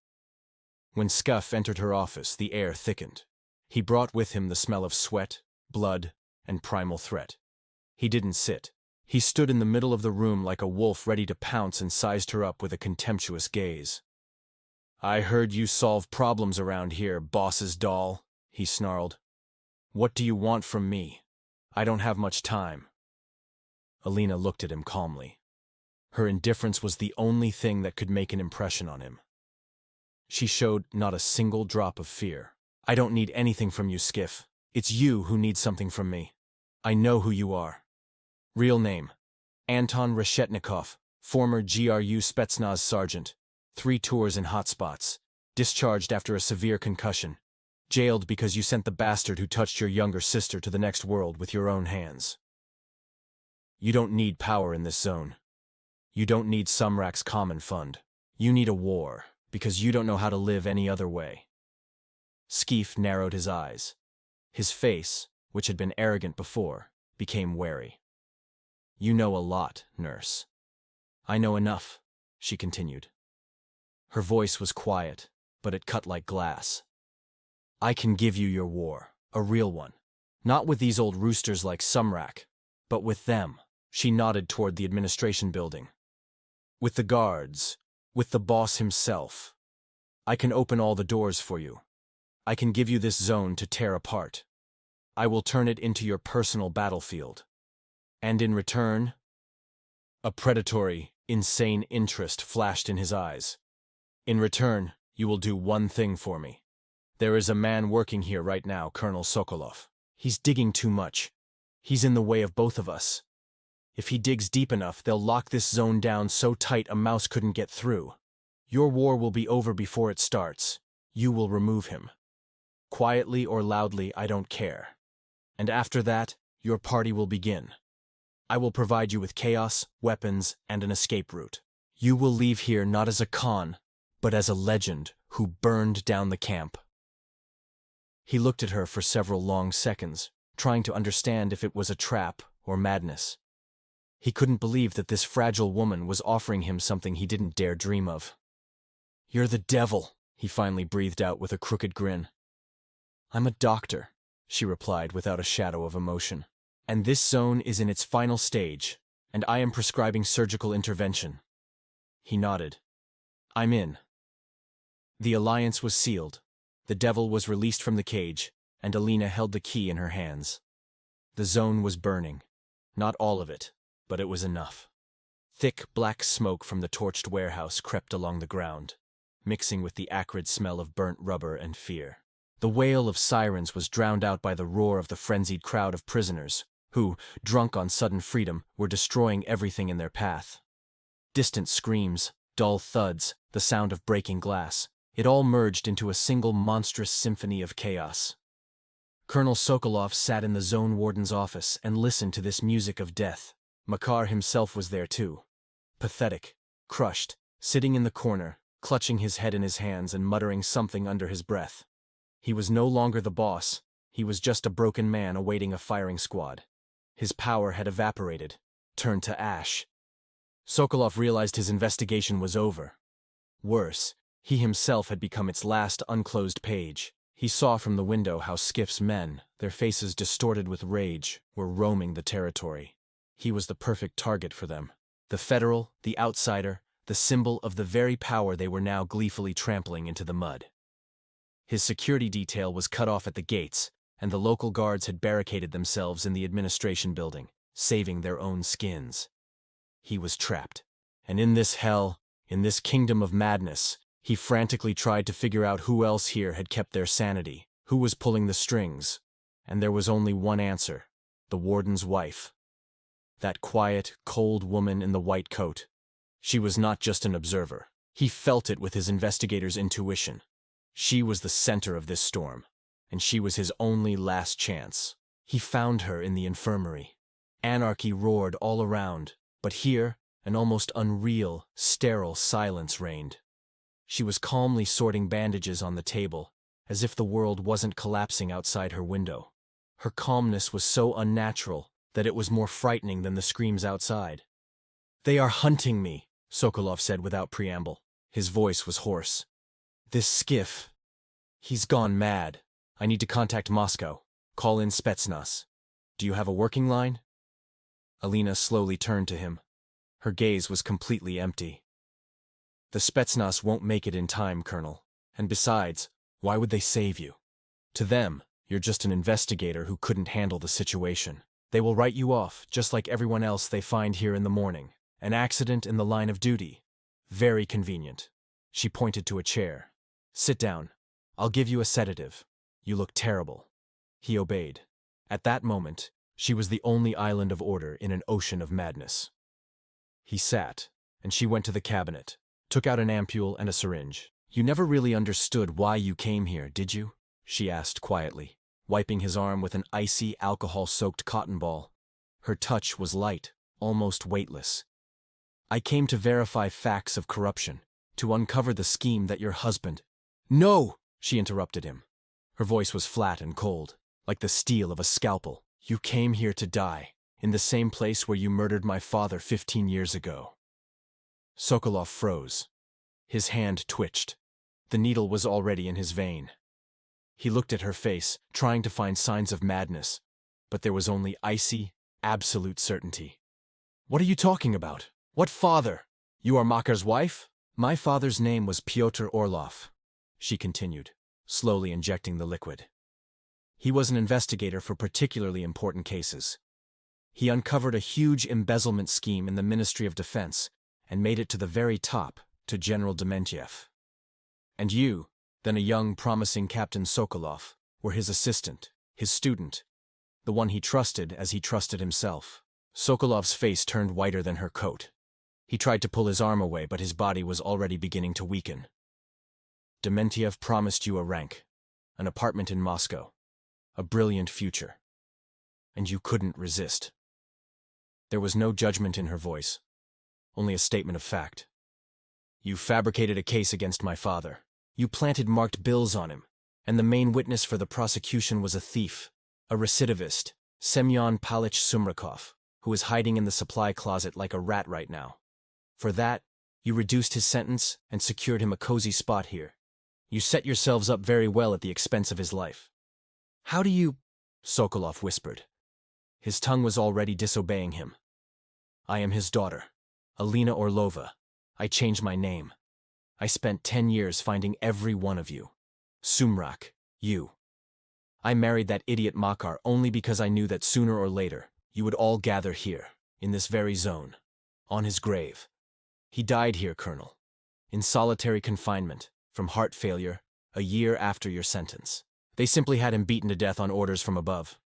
When Skiff entered her office, the air thickened. He brought with him the smell of sweat, blood, and primal threat. He didn't sit. He stood in the middle of the room like a wolf ready to pounce and sized her up with a contemptuous gaze. "I heard you solve problems around here, boss's doll," he snarled. "What do you want from me? I don't have much time." Alina looked at him calmly. Her indifference was the only thing that could make an impression on him. She showed not a single drop of fear. "I don't need anything from you, Skiff. It's you who need something from me. I know who you are. Real name: Anton Reshetnikov, former GRU Spetsnaz sergeant. 3 tours in hotspots. discharged after a severe concussion, jailed because you sent the bastard who touched your younger sister to the next world with your own hands. You don't need power in this zone. You don't need Sumrak's common fund. You need a war, because you don't know how to live any other way. Skeef narrowed his eyes. His face, which had been arrogant before, became wary. You know a lot, nurse. I know enough, she continued. Her voice was quiet, but it cut like glass. I can give you your war, a real one. Not with these old roosters like Sumrak, but with them. She nodded toward the administration building. With the guards, with the boss himself. I can open all the doors for you. I can give you this zone to tear apart. I will turn it into your personal battlefield. And in return, a predatory, insane interest flashed in his eyes. In return, you will do one thing for me. There is a man working here right now, Colonel Sokolov. He's digging too much. He's in the way of both of us. If he digs deep enough, they'll lock this zone down so tight a mouse couldn't get through. Your war will be over before it starts. You will remove him. Quietly or loudly, I don't care. And after that, your party will begin. I will provide you with chaos, weapons, and an escape route. You will leave here not as a Khan, but as a legend who burned down the camp. He looked at her for several long seconds, trying to understand if it was a trap or madness. He couldn't believe that this fragile woman was offering him something he didn't dare dream of. You're the devil, he finally breathed out with a crooked grin. I'm a doctor, she replied without a shadow of emotion. And this zone is in its final stage, and I am prescribing surgical intervention. He nodded. I'm in. The alliance was sealed. The devil was released from the cage, and Alina held the key in her hands. The zone was burning. Not all of it, but it was enough. Thick black smoke from the torched warehouse crept along the ground, mixing with the acrid smell of burnt rubber and fear. The wail of sirens was drowned out by the roar of the frenzied crowd of prisoners, who, drunk on sudden freedom, were destroying everything in their path. Distant screams, dull thuds, the sound of breaking glass, it all merged into a single monstrous symphony of chaos. Colonel Sokolov sat in the zone warden's office and listened to this music of death. Makar himself was there too. Pathetic, crushed, sitting in the corner, clutching his head in his hands and muttering something under his breath. He was no longer the boss, he was just a broken man awaiting a firing squad. His power had evaporated, turned to ash. Sokolov realized his investigation was over. Worse, he himself had become its last unclosed page. He saw from the window how Skiff's men, their faces distorted with rage, were roaming the territory. He was the perfect target for them. The federal, the outsider, the symbol of the very power they were now gleefully trampling into the mud. His security detail was cut off at the gates, and the local guards had barricaded themselves in the administration building, saving their own skins. He was trapped. And in this hell, in this kingdom of madness, he frantically tried to figure out who else here had kept their sanity, who was pulling the strings. And there was only one answer: the warden's wife. That quiet, cold woman in the white coat. She was not just an observer. He felt it with his investigator's intuition. She was the center of this storm, and she was his only last chance. He found her in the infirmary. Anarchy roared all around, but here, an almost unreal, sterile silence reigned. She was calmly sorting bandages on the table, as if the world wasn't collapsing outside her window. Her calmness was so unnatural that it was more frightening than the screams outside. "They are hunting me," Sokolov said without preamble. His voice was hoarse. "This Skiff, he's gone mad. I need to contact Moscow. Call in Spetsnaz. Do you have a working line?" Alina slowly turned to him. Her gaze was completely empty. "The Spetsnaz won't make it in time, Colonel. And besides, why would they save you? To them, you're just an investigator who couldn't handle the situation. They will write you off, just like everyone else they find here in the morning. An accident in the line of duty. Very convenient." She pointed to a chair. "Sit down. I'll give you a sedative. You look terrible." He obeyed. At that moment, she was the only island of order in an ocean of madness. He sat, and she went to the cabinet, took out an ampule and a syringe. You never really understood why you came here, did you? She asked quietly, wiping his arm with an icy, alcohol-soaked cotton ball. Her touch was light, almost weightless. I came to verify facts of corruption, to uncover the scheme that your husband— No! She interrupted him. Her voice was flat and cold, like the steel of a scalpel. You came here to die, in the same place where you murdered my father 15 years ago. Sokolov froze. His hand twitched. The needle was already in his vein. He looked at her face, trying to find signs of madness, but there was only icy, absolute certainty. What are you talking about? What father? You are Makar's wife? My father's name was Pyotr Orlov, she continued, slowly injecting the liquid. He was an investigator for particularly important cases. He uncovered a huge embezzlement scheme in the Ministry of Defense and made it to the very top, to General Dementiev. And you, then a young, promising Captain Sokolov, were his assistant, his student, the one he trusted as he trusted himself. Sokolov's face turned whiter than her coat. He tried to pull his arm away, but his body was already beginning to weaken. Dementiev promised you a rank, an apartment in Moscow, a brilliant future. And you couldn't resist. There was no judgment in her voice, only a statement of fact. You fabricated a case against my father. You planted marked bills on him, and the main witness for the prosecution was a thief, a recidivist, Semyon Pavlich Sumrakov, who is hiding in the supply closet like a rat right now. For that, you reduced his sentence and secured him a cozy spot here. You set yourselves up very well at the expense of his life. How do you— Sokolov whispered. His tongue was already disobeying him. I am his daughter, Alina Orlova. I changed my name. I spent 10 years finding every one of you. Sumrak, you. I married that idiot Makar only because I knew that sooner or later you would all gather here, in this very zone, on his grave. He died here, Colonel, in solitary confinement, from heart failure, a year after your sentence. They simply had him beaten to death on orders from above.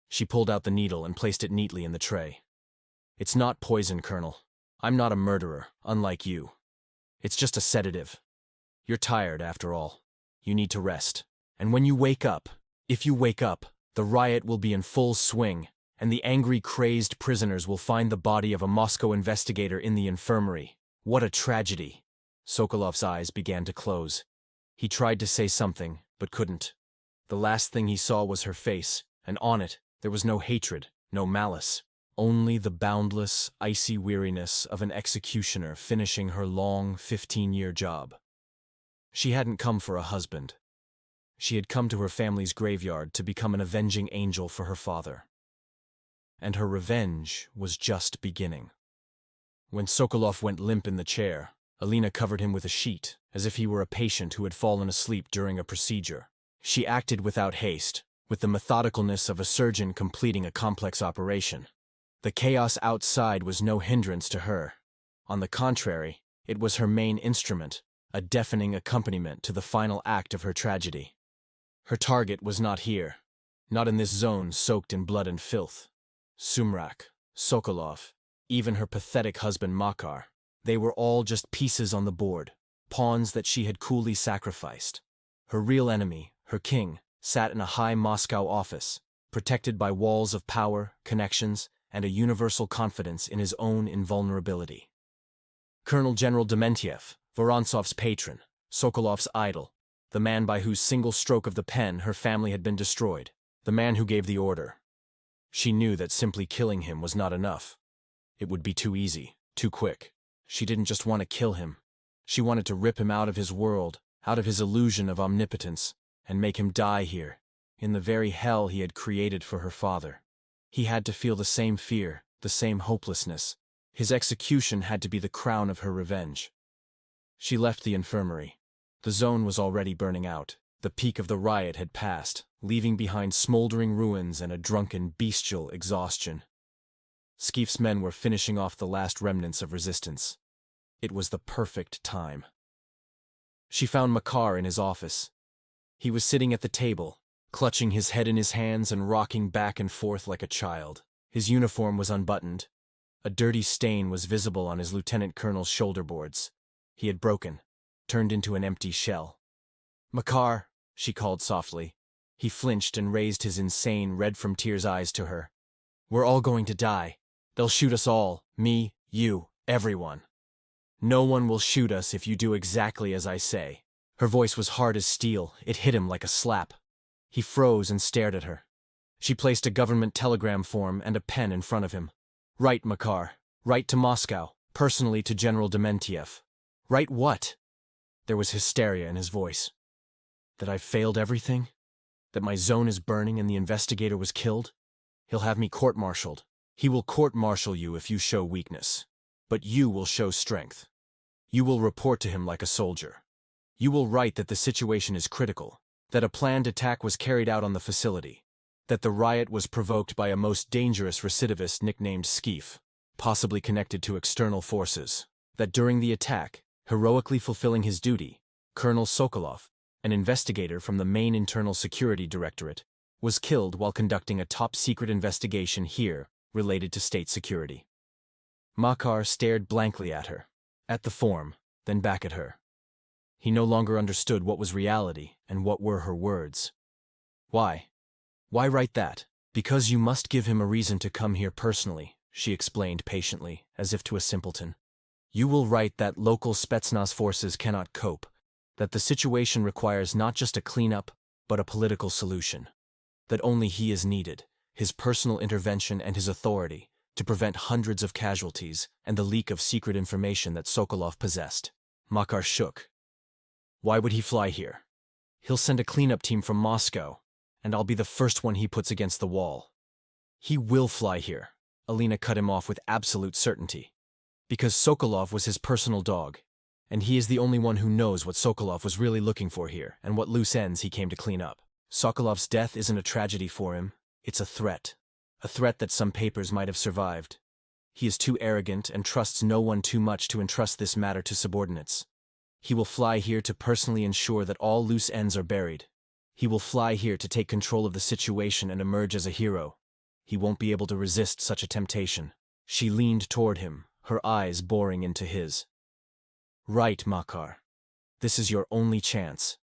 She pulled out the needle and placed it neatly in the tray. It's not poison, Colonel. I'm not a murderer, unlike you. It's just a sedative. You're tired, after all. You need to rest. And when you wake up, if you wake up, the riot will be in full swing, and the angry, crazed prisoners will find the body of a Moscow investigator in the infirmary. What a tragedy. Sokolov's eyes began to close. He tried to say something, but couldn't. The last thing he saw was her face, and on it, there was no hatred, no malice. Only the boundless, icy weariness of an executioner finishing her long 15-year job. She hadn't come for a husband. She had come to her family's graveyard to become an avenging angel for her father. And her revenge was just beginning. When Sokolov went limp in the chair, Alina covered him with a sheet, as if he were a patient who had fallen asleep during a procedure. She acted without haste, with the methodicalness of a surgeon completing a complex operation. The chaos outside was no hindrance to her. On the contrary, it was her main instrument, a deafening accompaniment to the final act of her tragedy. Her target was not here, not in this zone soaked in blood and filth. Sumrak, Sokolov, even her pathetic husband Makar, they were all just pieces on the board, pawns that she had coolly sacrificed. Her real enemy, her king, sat in a high Moscow office, protected by walls of power, connections, and a universal confidence in his own invulnerability. Colonel General Dementiev, Vorontsov's patron, Sokolov's idol, the man by whose single stroke of the pen her family had been destroyed, the man who gave the order. She knew that simply killing him was not enough. It would be too easy, too quick. She didn't just want to kill him. She wanted to rip him out of his world, out of his illusion of omnipotence, and make him die here, in the very hell he had created for her father. He had to feel the same fear, the same hopelessness. His execution had to be the crown of her revenge. She left the infirmary. The zone was already burning out. The peak of the riot had passed, leaving behind smoldering ruins and a drunken, bestial exhaustion. Skeef's men were finishing off the last remnants of resistance. It was the perfect time. She found Makar in his office. He was sitting at the table, clutching his head in his hands and rocking back and forth like a child. His uniform was unbuttoned. A dirty stain was visible on his lieutenant colonel's shoulder boards. He had broken, turned into an empty shell. "Makar," she called softly. He flinched and raised his insane, red-from-tears eyes to her. "We're all going to die. They'll shoot us all. Me, you, everyone. No one will shoot us if you do exactly as I say." Her voice was hard as steel. It hit him like a slap. He froze and stared at her. She placed a government telegram form and a pen in front of him. "Write, Makar. Write to Moscow, personally to General Dementiev." "Write what?" There was hysteria in his voice. "That I've failed everything? That my zone is burning and the investigator was killed? He'll have me court-martialed. He will court-martial you if you show weakness. But you will show strength. You will report to him like a soldier. You will write that the situation is critical, that a planned attack was carried out on the facility, that the riot was provoked by a most dangerous recidivist nicknamed Skeef, possibly connected to external forces, that during the attack, heroically fulfilling his duty, Colonel Sokolov, an investigator from the main Internal Security Directorate, was killed while conducting a top-secret investigation here related to state security." Makar stared blankly at her, at the form, then back at her. He no longer understood what was reality and what were her words. "Why? Why write that?" "Because you must give him a reason to come here personally," she explained patiently, as if to a simpleton. "You will write that local Spetsnaz forces cannot cope, that the situation requires not just a cleanup, but a political solution, that only he is needed, his personal intervention and his authority, to prevent hundreds of casualties and the leak of secret information that Sokolov possessed." Makar shook. "Why would he fly here? He'll send a cleanup team from Moscow, and I'll be the first one he puts against the wall." "He will fly here," Alina cut him off with absolute certainty. "Because Sokolov was his personal dog, and he is the only one who knows what Sokolov was really looking for here and what loose ends he came to clean up. Sokolov's death isn't a tragedy for him, it's a threat that some papers might have survived. He is too arrogant and trusts no one too much to entrust this matter to subordinates. He will fly here to personally ensure that all loose ends are buried. He will fly here to take control of the situation and emerge as a hero. He won't be able to resist such a temptation." She leaned toward him, her eyes boring into his. "Right, Makar. This is your only chance.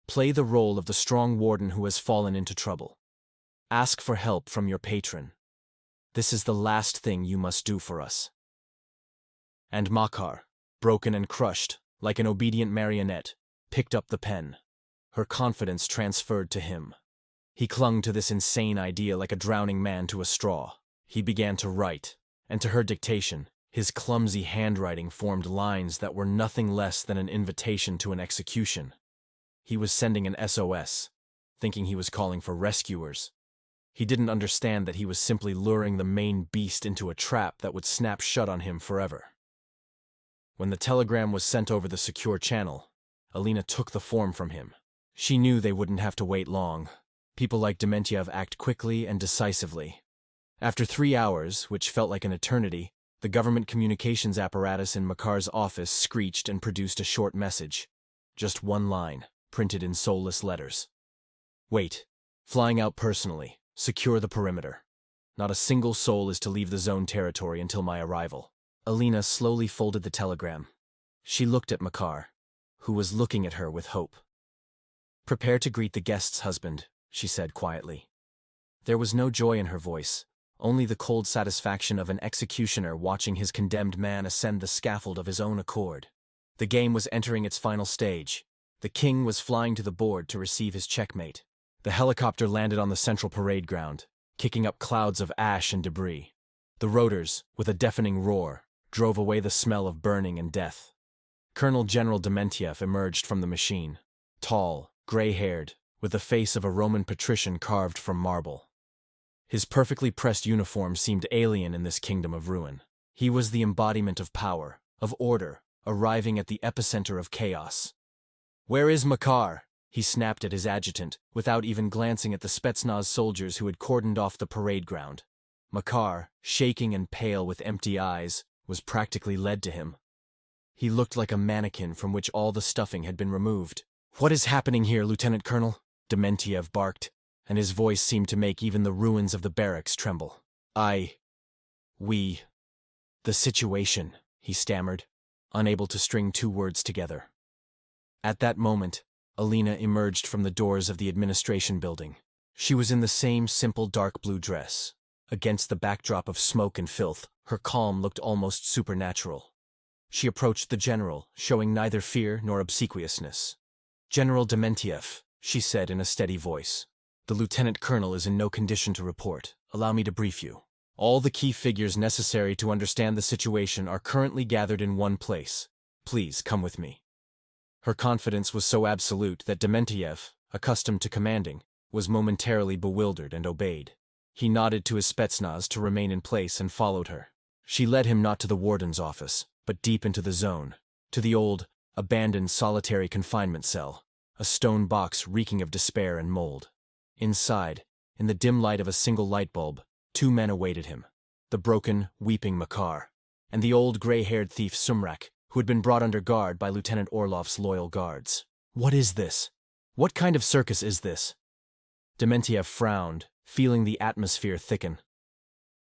Play the role of the strong warden who has fallen into trouble. Ask for help from your patron. This is the last thing you must do for us." And Makar, broken and crushed, like an obedient marionette, picked up the pen. Her confidence transferred to him. He clung to this insane idea like a drowning man to a straw. He began to write, and to her dictation, his clumsy handwriting formed lines that were nothing less than an invitation to an execution. He was sending an SOS, thinking he was calling for rescuers. He didn't understand that he was simply luring the main beast into a trap that would snap shut on him forever. When the telegram was sent over the secure channel, Alina took the form from him. She knew they wouldn't have to wait long. People like Dementiev act quickly and decisively. After 3 hours, which felt like an eternity, the government communications apparatus in Makar's office screeched and produced a short message. Just one line, printed in soulless letters. "Wait. Flying out personally. Secure the perimeter. Not a single soul is to leave the zone territory until my arrival." Alina slowly folded the telegram. She looked at Makar, who was looking at her with hope. "Prepare to greet the guest's husband," she said quietly. There was no joy in her voice, only the cold satisfaction of an executioner watching his condemned man ascend the scaffold of his own accord. The game was entering its final stage. The king was flying to the board to receive his checkmate. The helicopter landed on the central parade ground, kicking up clouds of ash and debris. The rotors, with a deafening roar, drove away the smell of burning and death. Colonel General Dementiev emerged from the machine, tall, gray-haired, with the face of a Roman patrician carved from marble. His perfectly pressed uniform seemed alien in this kingdom of ruin. He was the embodiment of power, of order, arriving at the epicenter of chaos. "Where is Makar?" he snapped at his adjutant, without even glancing at the Spetsnaz soldiers who had cordoned off the parade ground. Makar, shaking and pale with empty eyes, was practically led to him. He looked like a mannequin from which all the stuffing had been removed. "What is happening here, Lieutenant Colonel?" Dementiev barked, and his voice seemed to make even the ruins of the barracks tremble. The situation," he stammered, unable to string 2 words together. At that moment, Alina emerged from the doors of the administration building. She was in the same simple dark blue dress. Against the backdrop of smoke and filth, her calm looked almost supernatural. She approached the general, showing neither fear nor obsequiousness. "General Dementiev," she said in a steady voice. "The lieutenant colonel is in no condition to report. Allow me to brief you. All the key figures necessary to understand the situation are currently gathered in one place. Please come with me." Her confidence was so absolute that Dementiev, accustomed to commanding, was momentarily bewildered and obeyed. He nodded to his Spetsnaz to remain in place and followed her. She led him not to the warden's office, but deep into the zone, to the old, abandoned solitary confinement cell, a stone box reeking of despair and mold. Inside, in the dim light of a single light bulb, 2 men awaited him, the broken, weeping Makar, and the old gray-haired thief Sumrak, who had been brought under guard by Lieutenant Orlov's loyal guards. "What is this? What kind of circus is this?" Dementiev frowned, feeling the atmosphere thicken.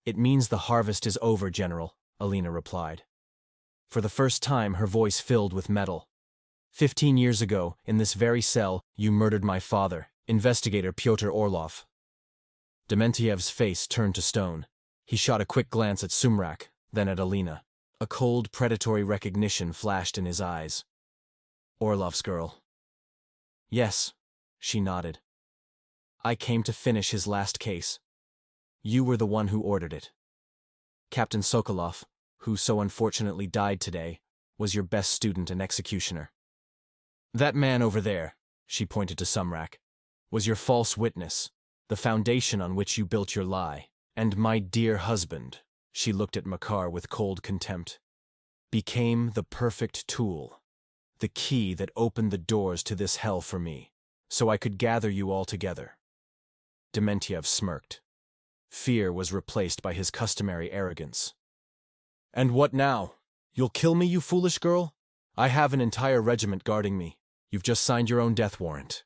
"It means the harvest is over, General," Alina replied. For the first time, her voice filled with metal. 15 years ago, in this very cell, you murdered my father, investigator Pyotr Orlov." Dementiev's face turned to stone. He shot a quick glance at Sumrak, then at Alina. A cold, predatory recognition flashed in his eyes. "Orlov's girl." "Yes," she nodded. "I came to finish his last case. You were the one who ordered it. Captain Sokolov, who so unfortunately died today, was your best student and executioner. That man over there," she pointed to Sumrak, "was your false witness, the foundation on which you built your lie. And my dear husband," she looked at Makar with cold contempt, "became the perfect tool, the key that opened the doors to this hell for me, so I could gather you all together." Dementiev smirked. Fear was replaced by his customary arrogance. "And what now? You'll kill me, you foolish girl? I have an entire regiment guarding me. You've just signed your own death warrant."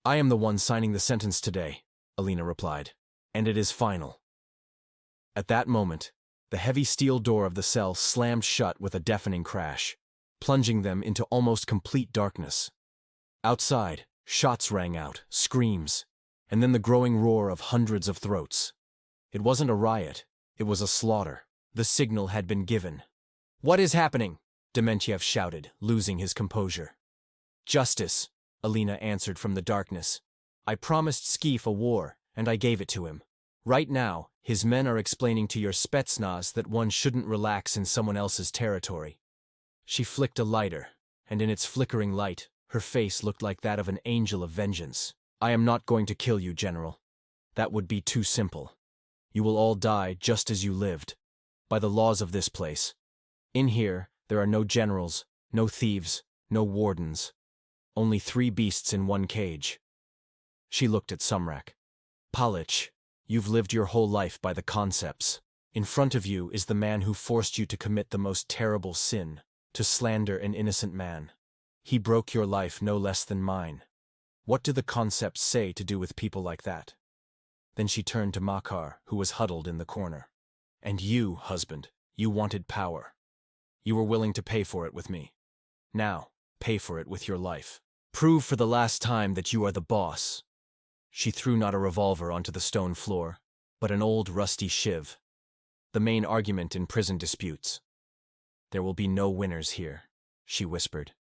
"I am the one signing the sentence today," Alina replied, "and it is final." At that moment, the heavy steel door of the cell slammed shut with a deafening crash, plunging them into almost complete darkness. Outside, shots rang out, screams, and then the growing roar of hundreds of throats. It wasn't a riot, it was a slaughter. The signal had been given. "What is happening?" Dementiev shouted, losing his composure. "Justice," Alina answered from the darkness. "I promised Skeef a war, and I gave it to him. Right now, his men are explaining to your Spetsnaz that one shouldn't relax in someone else's territory." She flicked a lighter, and in its flickering light, her face looked like that of an angel of vengeance. "I am not going to kill you, General. That would be too simple. You will all die just as you lived, by the laws of this place. In here, there are no generals, no thieves, no wardens. Only 3 beasts in one cage." She looked at Sumrak. "Palich, you've lived your whole life by the concepts. In front of you is the man who forced you to commit the most terrible sin, to slander an innocent man. He broke your life no less than mine. What do the concepts say to do with people like that?" Then she turned to Makar, who was huddled in the corner. "And you, husband, you wanted power. You were willing to pay for it with me. Now, pay for it with your life. Prove for the last time that you are the boss." She threw not a revolver onto the stone floor, but an old rusty shiv. The main argument in prison disputes. "There will be no winners here," she whispered.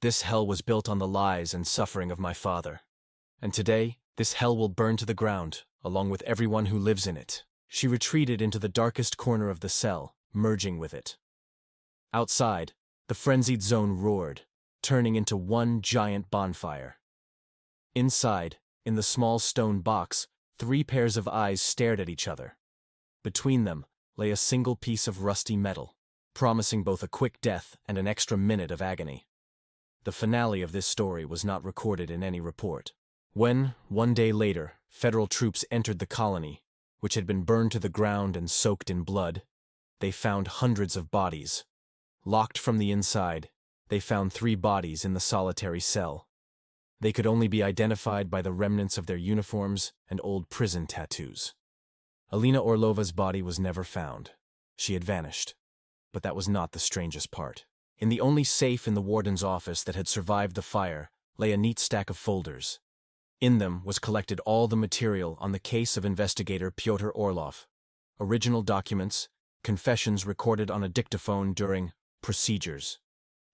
"This hell was built on the lies and suffering of my father. And today, this hell will burn to the ground, along with everyone who lives in it." She retreated into the darkest corner of the cell, merging with it. Outside, the frenzied zone roared, turning into one giant bonfire. Inside, in the small stone box, 3 pairs of eyes stared at each other. Between them lay a single piece of rusty metal, promising both a quick death and an extra minute of agony. The finale of this story was not recorded in any report. When, 1 day later, federal troops entered the colony, which had been burned to the ground and soaked in blood, they found hundreds of bodies. Locked from the inside, they found 3 bodies in the solitary cell. They could only be identified by the remnants of their uniforms and old prison tattoos. Alina Orlova's body was never found. She had vanished. But that was not the strangest part. In the only safe in the warden's office that had survived the fire lay a neat stack of folders. In them was collected all the material on the case of investigator Pyotr Orlov. Original documents, confessions recorded on a dictaphone during procedures,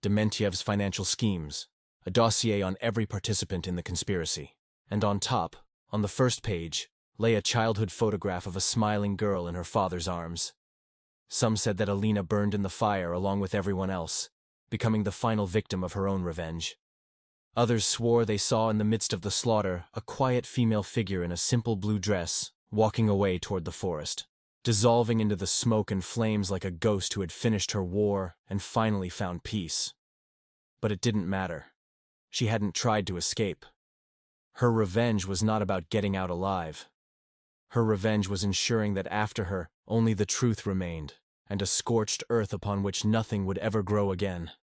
Dementiev's financial schemes, a dossier on every participant in the conspiracy. And on top, on the first page, lay a childhood photograph of a smiling girl in her father's arms. Some said that Alina burned in the fire along with everyone else, becoming the final victim of her own revenge. Others swore they saw in the midst of the slaughter a quiet female figure in a simple blue dress, walking away toward the forest, dissolving into the smoke and flames like a ghost who had finished her war and finally found peace. But it didn't matter. She hadn't tried to escape. Her revenge was not about getting out alive. Her revenge was ensuring that after her, only the truth remained, and a scorched earth upon which nothing would ever grow again.